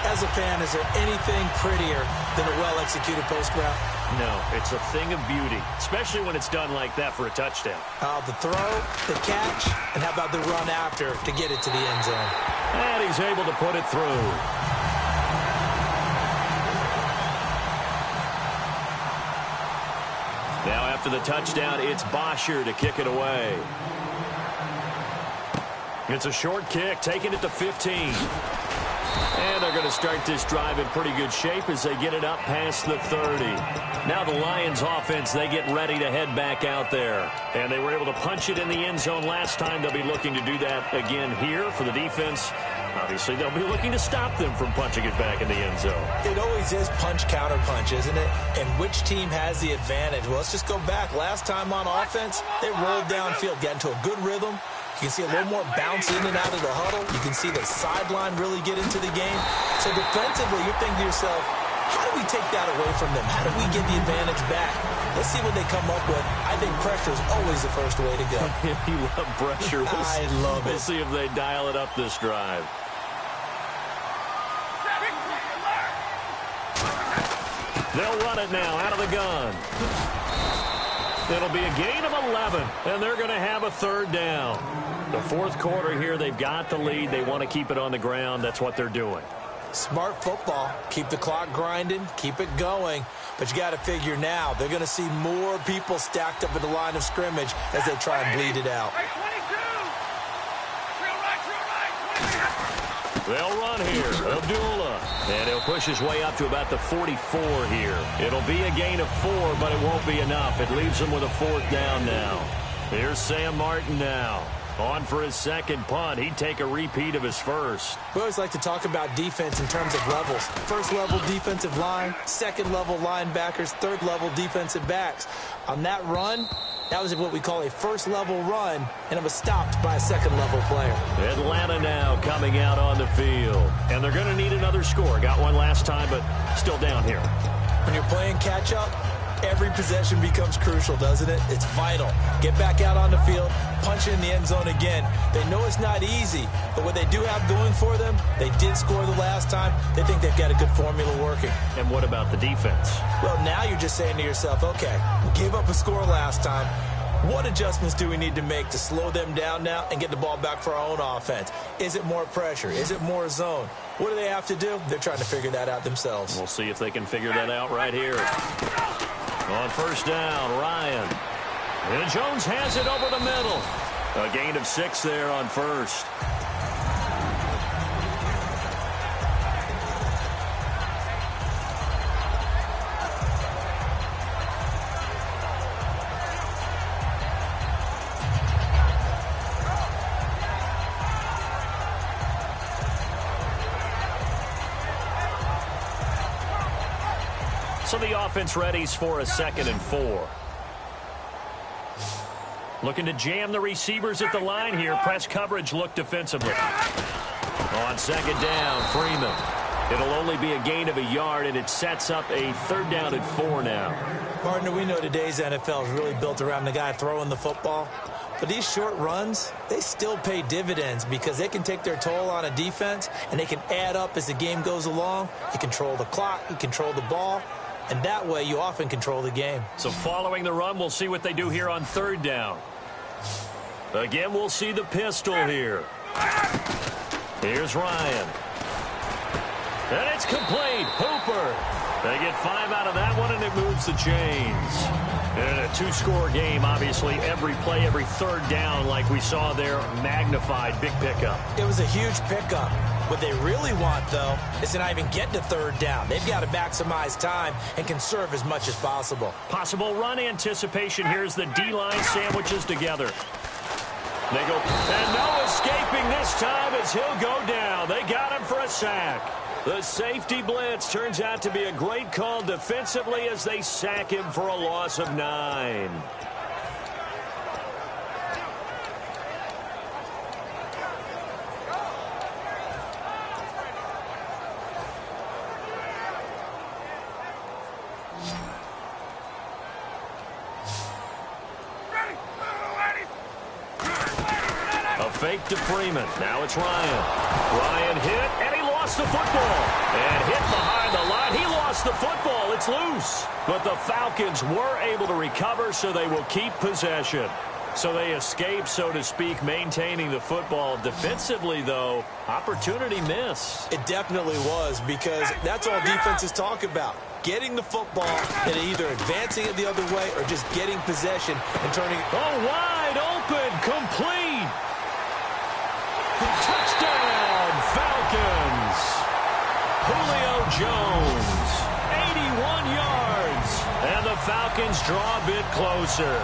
As a fan, is there anything prettier than a well-executed post route? No, it's a thing of beauty, especially when it's done like that for a touchdown. The throw, the catch, and how about the run after to get it to the end zone? And he's able to put it through. Now after the touchdown, it's Bosher to kick it away. It's a short kick, taking it to 15. And they're going to start this drive in pretty good shape as they get it up past the 30. Now the Lions offense, they get ready to head back out there. And they were able to punch it in the end zone last time. They'll be looking to do that again here for the defense. Obviously, they'll be looking to stop them from punching it back in the end zone. It always is punch-counter-punch, isn't it? And which team has the advantage? Well, let's just go back. Last time on offense, they rolled downfield, got into a good rhythm. You can see a little more bounce in and out of the huddle. You can see the sideline really get into the game. So defensively, you're thinking to yourself, how do we take that away from them? How do we get the advantage back? Let's see what they come up with. I think pressure is always the first way to go. You love pressure. I love it. We'll see if they dial it up this drive. They'll run it now out of the gun. It'll be a gain of 11, and they're going to have a 3rd down. The 4th quarter here, they've got the lead. They want to keep it on the ground. That's what they're doing. Smart football. Keep the clock grinding. Keep it going. But you got to figure now, they're going to see more people stacked up at the line of scrimmage as they try and bleed it out. They'll run here. Abdullah. And he'll push his way up to about the 44 here. It'll be a gain of 4, but it won't be enough. It leaves him with a 4th down now. Here's Sam Martin now. On for his 2nd punt. He'd take a repeat of his first. We always like to talk about defense in terms of levels. 1st level defensive line, 2nd level linebackers, 3rd level defensive backs. On that run, that was what we call a 1st level run, and it was stopped by a 2nd level player. Atlanta now coming out on the field. And they're going to need another score. Got one last time, but still down here. When you're playing catch-up, every possession becomes crucial, doesn't it? It's vital. Get back out on the field, punch it in the end zone again. They know it's not easy, but what they do have going for them, they did score the last time. They think they've got a good formula working. And what about the defense? Well, now you're just saying to yourself, okay, we gave up a score last time. What adjustments do we need to make to slow them down now and get the ball back for our own offense? Is it more pressure? Is it more zone? What do they have to do? They're trying to figure that out themselves. We'll see if they can figure that out right here. On first down, Ryan. And Jones has it over the middle. A gain of 6 there on first. So the offense readies for a 2nd and 4. Looking to jam the receivers at the line here. Press coverage look defensively. On 2nd down, Freeman. It'll only be a gain of a yard, and it sets up a 3rd down and 4 now. Partner, we know today's NFL is really built around the guy throwing the football. But these short runs, they still pay dividends because they can take their toll on a defense, and they can add up as the game goes along. You control the clock, you control the ball. And that way, you often control the game. So following the run, we'll see what they do here on 3rd down. Again, we'll see the pistol here. Here's Ryan. And it's complete. Hooper. They get 5 out of that one, and it moves the chains. And a 2-score game, obviously. Every play, every 3rd down, like we saw there, magnified. Big pickup. It was a huge pickup. What they really want, though, is to not even get to 3rd down. They've got to maximize time and conserve as much as possible. Possible run anticipation. Here's the D-line sandwiches together. They go, and no escaping this time as he'll go down. They got him for a sack. The safety blitz turns out to be a great call defensively as they sack him for a loss of 9. Fake to Freeman. Now it's Ryan. Ryan hit, and he lost the football. And hit behind the line. He lost the football. It's loose. But the Falcons were able to recover, so they will keep possession. So they escape, so to speak, maintaining the football. Defensively, though, opportunity miss. It definitely was, because that's all defenses talk about. Getting the football and either advancing it the other way or just getting possession and turning it. Oh, wide open, complete. Touchdown, Falcons. Julio Jones, 81 yards. And the Falcons draw a bit closer.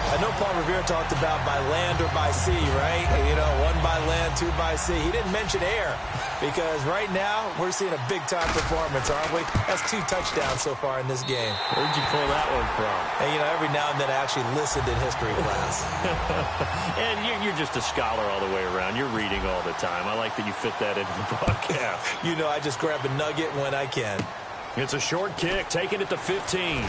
I know Paul Revere talked about by land or by sea, right? You know, 1 by land, 2 by sea. He didn't mention air because right now we're seeing a big-time performance, aren't we? That's 2 touchdowns so far in this game. Where'd you pull that one from? And, you know, every now and then I actually listened in history class. And you're just a scholar all the way around. You're reading all the time. I like that you fit that into the broadcast. You know, I just grab a nugget when I can. It's a short kick, taking it to 15.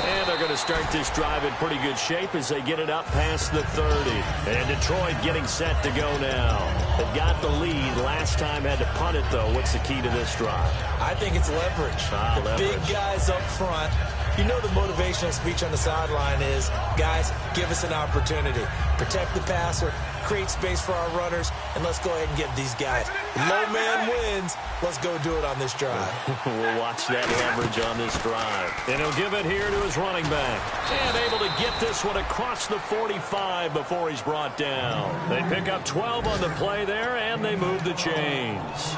And they're going to start this drive in pretty good shape as they get it up past the 30. And Detroit getting set to go now. They've got the lead. Last time had to punt it, though. What's the key to this drive? I think it's leverage. Leverage. Big guys up front. You know the motivational speech on the sideline is, guys, give us an opportunity. Protect the passer, create space for our runners, and let's go ahead and give these guys. Low man wins. Let's go do it on this drive. We'll watch that leverage on this drive. And he'll give it here to his running back. And able to get this one across the 45 before he's brought down. They pick up 12 on the play there, and they move the chains.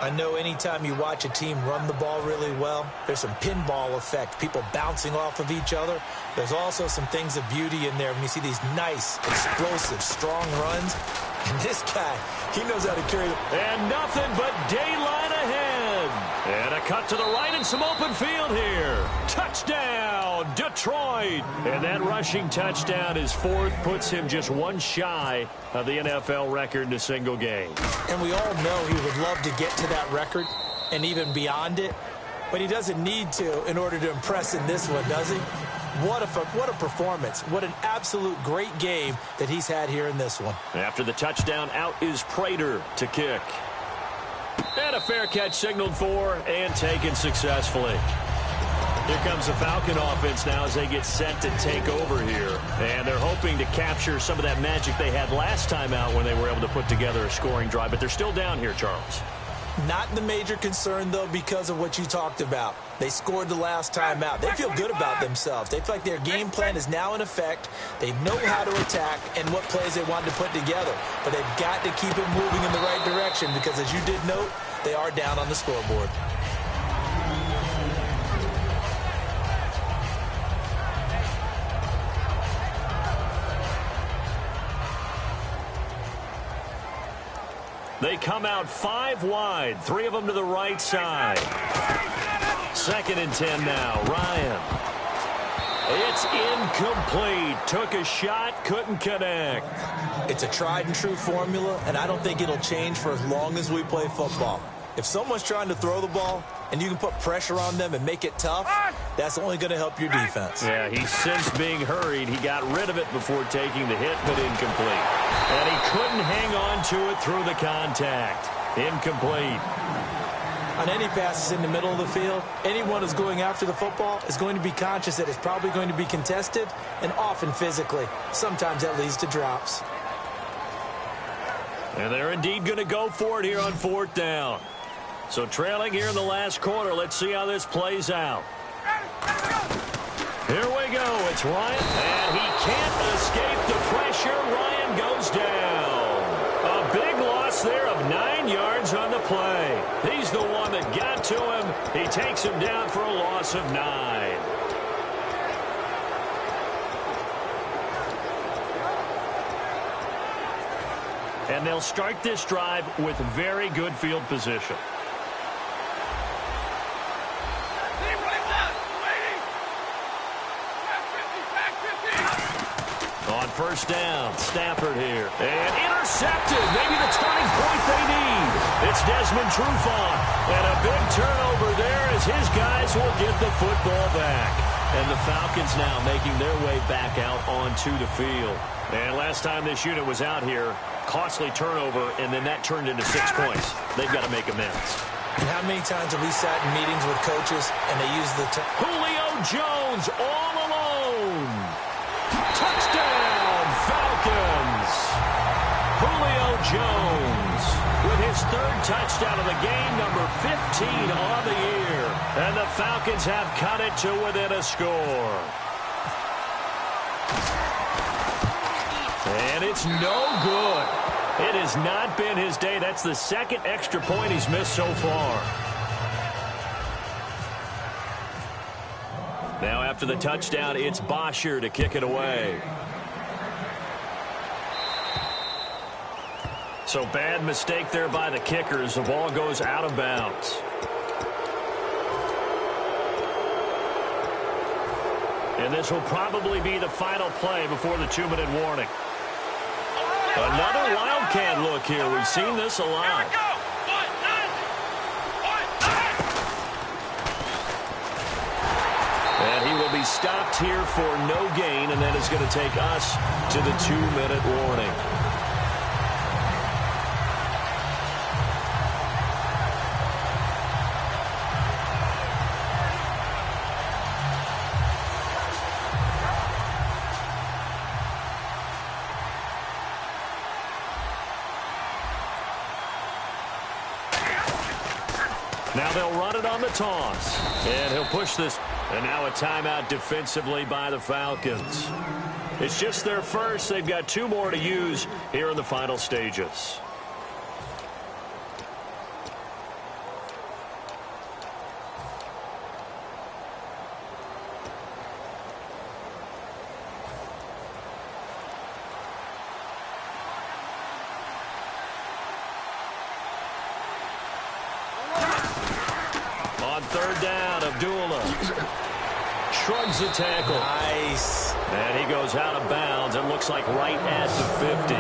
I know anytime you watch a team run the ball really well, there's some pinball effect, people bouncing off of each other. There's also some things of beauty in there when you see these nice, explosive, strong runs. And this guy, he knows how to carry it. And nothing but daylight ahead. And a cut to the right and some open field here. Touchdown, Detroit. And that rushing touchdown is 4th, puts him just 1 shy of the NFL record in a single game. And we all know he would love to get to that record and even beyond it. But he doesn't need to in order to impress in this one, does he? What a performance. What an absolute great game that he's had here in this one. After the touchdown, out is Prater to kick. And a fair catch signaled for and taken successfully. Here comes the Falcon offense now as they get set to take over here. And they're hoping to capture some of that magic they had last time out when they were able to put together a scoring drive. But they're still down here, Charles. Not the major concern, though, because of what you talked about. They scored the last time out. They feel good about themselves. They feel like their game plan is now in effect. They know how to attack and what plays they want to put together. But they've got to keep it moving in the right direction because, as you did note, they are down on the scoreboard. They come out 5 wide, 3 of them to the right side. 2nd and 10 now. Ryan. It's incomplete. Took a shot, couldn't connect. It's a tried and true formula, and I don't think it'll change for as long as we play football. If someone's trying to throw the ball and you can put pressure on them and make it tough, that's only going to help your defense. Yeah, he sensed being hurried. He got rid of it before taking the hit, but incomplete. And he couldn't hang on to it through the contact. Incomplete. On any passes in the middle of the field, anyone who's going after the football is going to be conscious that it's probably going to be contested and often physically. Sometimes that leads to drops. And they're indeed going to go for it here on 4th down. So trailing here in the last quarter. Let's see how this plays out. Here we go. It's Ryan, and he can't escape the pressure. Ryan goes down. A big loss there of 9 yards on the play. He's the one that got to him. He takes him down for a loss of 9. And they'll start this drive with very good field position. On 1st down, Stafford here. And intercepted. Maybe the turning point they need. It's Desmond Trufant. And a big turnover there as his guys will get the football back. And the Falcons now making their way back out onto the field. And last time this unit was out here, costly turnover, and then that turned into 6 points. They've got to make amends. And how many times have we sat in meetings with coaches and they use the Julio Jones all alone. Touchdown, Falcons. Julio Jones with his 3rd touchdown of the game, number 15 on the year. And the Falcons have cut it to within a score. And it's no good. It has not been his day. That's the 2nd extra point he's missed so far. Now after the touchdown, it's Bosher to kick it away. So bad mistake there by the kickers. The ball goes out of bounds. And this will probably be the final play before the 2-minute warning. Another Wildcat look here. We've seen this a lot. And he will be stopped here for no gain, and that is going to take us to the 2-minute warning. Now they'll run it on the toss. And he'll push this. And now a timeout defensively by the Falcons. It's just their first. They've got 2 more to use here in the final stages. On 3rd down, Abdullah shrugs the tackle. Nice. And he goes out of bounds. It looks like right at the 50.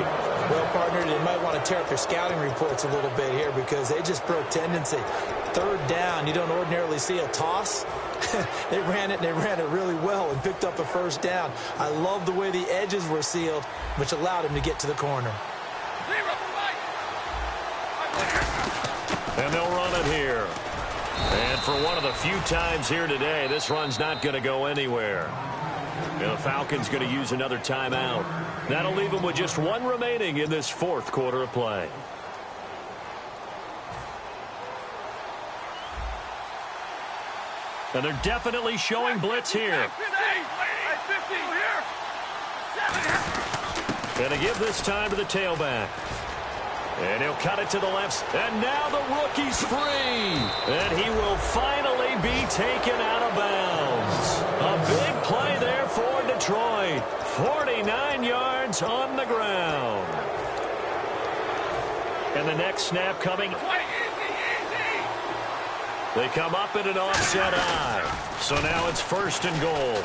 Well, partner, they might want to tear up their scouting reports a little bit here because they just broke tendency. Third down, you don't ordinarily see a toss. They ran it really well and picked up a first down. I love the way the edges were sealed, which allowed him to get to the corner. And they'll run it here. And for one of the few times here today, this run's not going to go anywhere. And the Falcons going to use another timeout. That'll leave them with just one remaining in this fourth quarter of play. And they're definitely showing blitz here. And they give this time to the tailback. And he'll cut it to the left. And now the rookie's free. And he will finally be taken out of bounds. A big play there for Detroit. 49 yards on the ground. And the next snap coming. They come up in an offset eye. So now it's first and goal.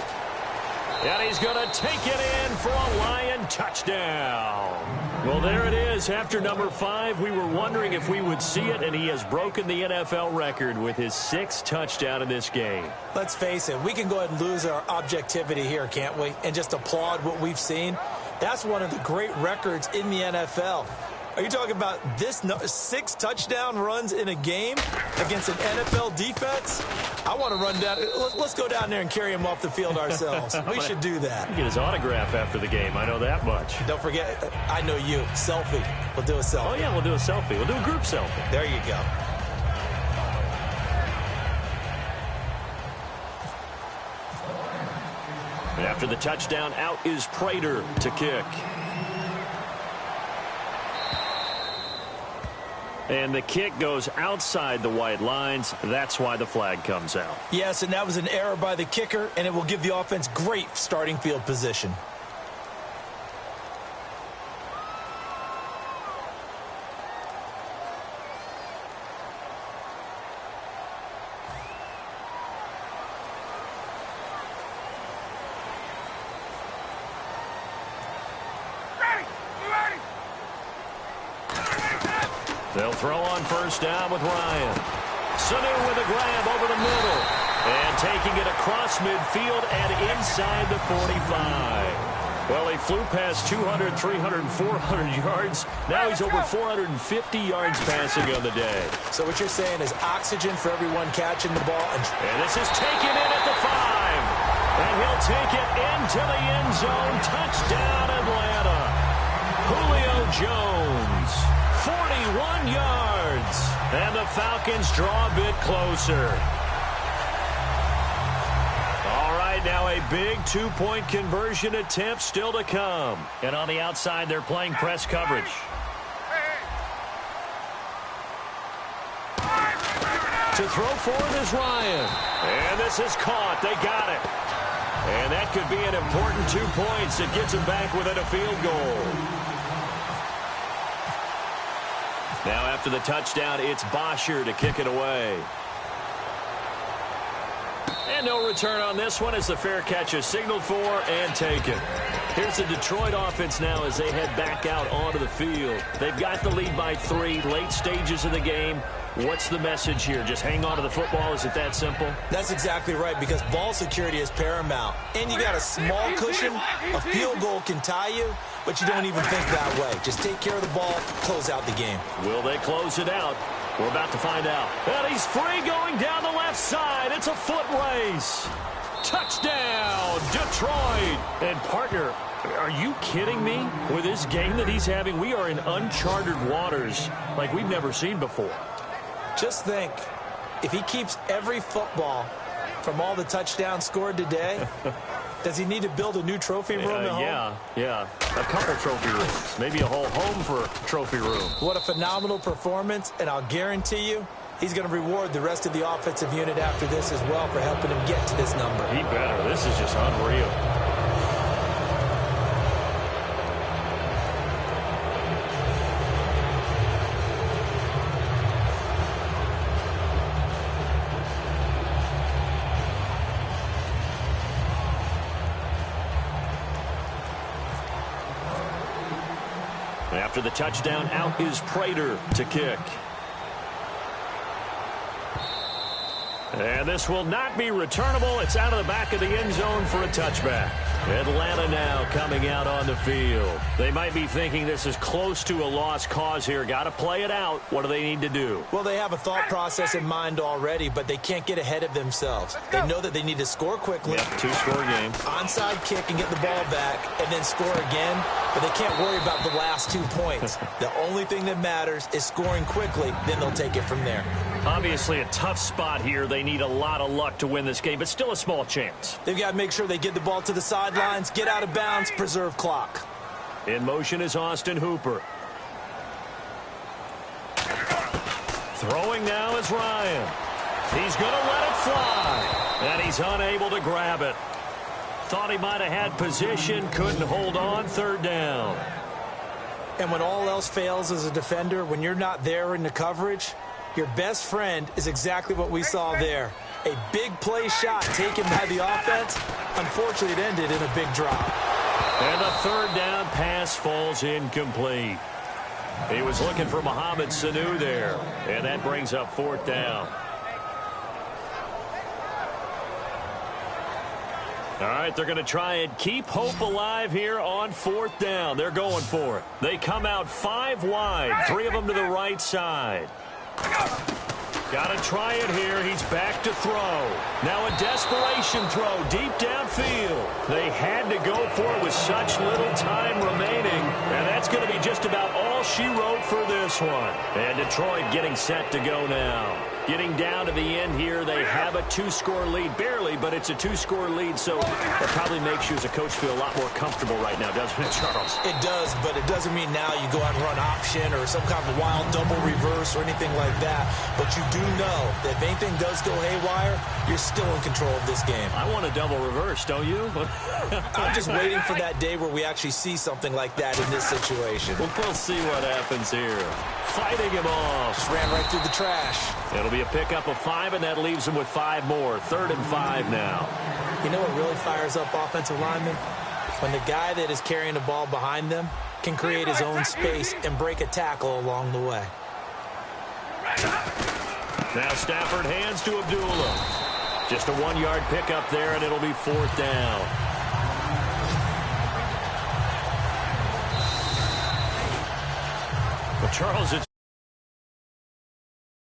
And he's going to take it in for a Lion touchdown. Well, there it is. After number 5, we were wondering if we would see it, and he has broken the NFL record with his 6th touchdown in this game. Let's face it, we can go ahead and lose our objectivity here, can't we? And just applaud what we've seen. That's one of the great records in the NFL. Are you talking about this 6 touchdown runs in a game against an NFL defense? I want to run down. Let's go down there and carry him off the field ourselves. We should do that. Get his autograph after the game. I know that much. Don't forget, I know you. Selfie. We'll do a selfie. Oh, yeah, we'll do a selfie. We'll do a group selfie. There you go. And after the touchdown, out is Prater to kick. And the kick goes outside the white lines. That's why the flag comes out. Yes, and that was an error by the kicker, and it will give the offense great starting field position. They'll throw on first down with Ryan. Sanu with a grab over the middle. And taking it across midfield and inside the 45. Well, he flew past 200, 300, 400 yards. Now he's over 450 yards passing on the day. So what you're saying is oxygen for everyone catching the ball. And this is taken in at the 5. And he'll take it into the end zone. Touchdown, Atlanta. Julio Jones. 41 yards. And the Falcons draw a bit closer. All right, now a big two-point conversion attempt still to come. And on the outside, they're playing press coverage. To throw forward is Ryan. And this is caught. They got it. And that could be an important 2 points. It gets them back within a field goal. Now after the touchdown, it's Bosher to kick it away. And no return on this one as the fair catch is signaled for and taken. Here's the Detroit offense now as they head back out onto the field. They've got the lead by 3, late stages of the game. What's the message here? Just hang on to the football? Is it that simple? That's exactly right, because ball security is paramount. And you got a small cushion. A field goal can tie you, but you don't even think that way. Just take care of the ball, close out the game. Will they close it out? We're about to find out. And he's free going down the left side. It's a foot race. Touchdown, Detroit. And partner, are you kidding me? With this game that he's having, we are in uncharted waters like we've never seen before. Just think, if he keeps every football from all the touchdowns scored today, does he need to build a new trophy room at home? Yeah. A couple trophy rooms. Maybe a whole home for trophy room. What a phenomenal performance, and I'll guarantee you he's going to reward the rest of the offensive unit after this as well for helping him get to this number. He better. This is just unreal. After the touchdown, out is Prater to kick. And this will not be returnable. It's out of the back of the end zone for a touchback. Atlanta now coming out on the field. They might be thinking this is close to a lost cause here. Got to play it out. What do they need to do? Well, they have a thought process in mind already, but they can't get ahead of themselves. They know that they need to score quickly. Yep, two-score game. Onside kick and get the ball back and then score again, but they can't worry about the last 2 points. The only thing that matters is scoring quickly, then they'll take it from there. Obviously a tough spot here. They need a lot of luck to win this game, but still a small chance. They've got to make sure they get the ball to the sidelines, get out of bounds, preserve clock. In motion is Austin Hooper. Throwing now is Ryan. He's going to let it fly, and he's unable to grab it. Thought he might have had position, couldn't hold on, third down. And when all else fails as a defender, when you're not there in the coverage, your best friend is exactly what we saw there. A big play shot taken by the offense. Unfortunately, it ended in a big drop. And the third down pass falls incomplete. He was looking for Mohamed Sanu there, and that brings up fourth down. All right, they're going to try and keep hope alive here on fourth down. They're going for it. They come out 5 wide, 3 of them to the right side. Got to try it here. He's back to throw. Now a desperation throw deep downfield. They had to go for it with such little time remaining, and that's going to be just about all she wrote for this one. And Detroit getting set to go now. Getting down to the end here, they have a 2-score lead. Barely, but it's a 2-score lead, so that probably makes you as a coach feel a lot more comfortable right now, doesn't it, Charles? It does, but it doesn't mean now you go out and run option or some kind of wild double reverse or anything like that. But you do know that if anything does go haywire, you're still in control of this game. I want a double reverse, don't you? I'm just waiting for that day where we actually see something like that in this situation. Well, we'll see what happens here. Fighting him off. Just ran right through the trash. It'll be a pickup of 5, and that leaves him with 5 more. 3rd and 5 now. You know what really fires up offensive linemen? When the guy that is carrying the ball behind them can create his own space and break a tackle along the way. Now Stafford hands to Abdullah. Just a 1-yard pickup there, and it'll be 4th down. Well, Charles, it's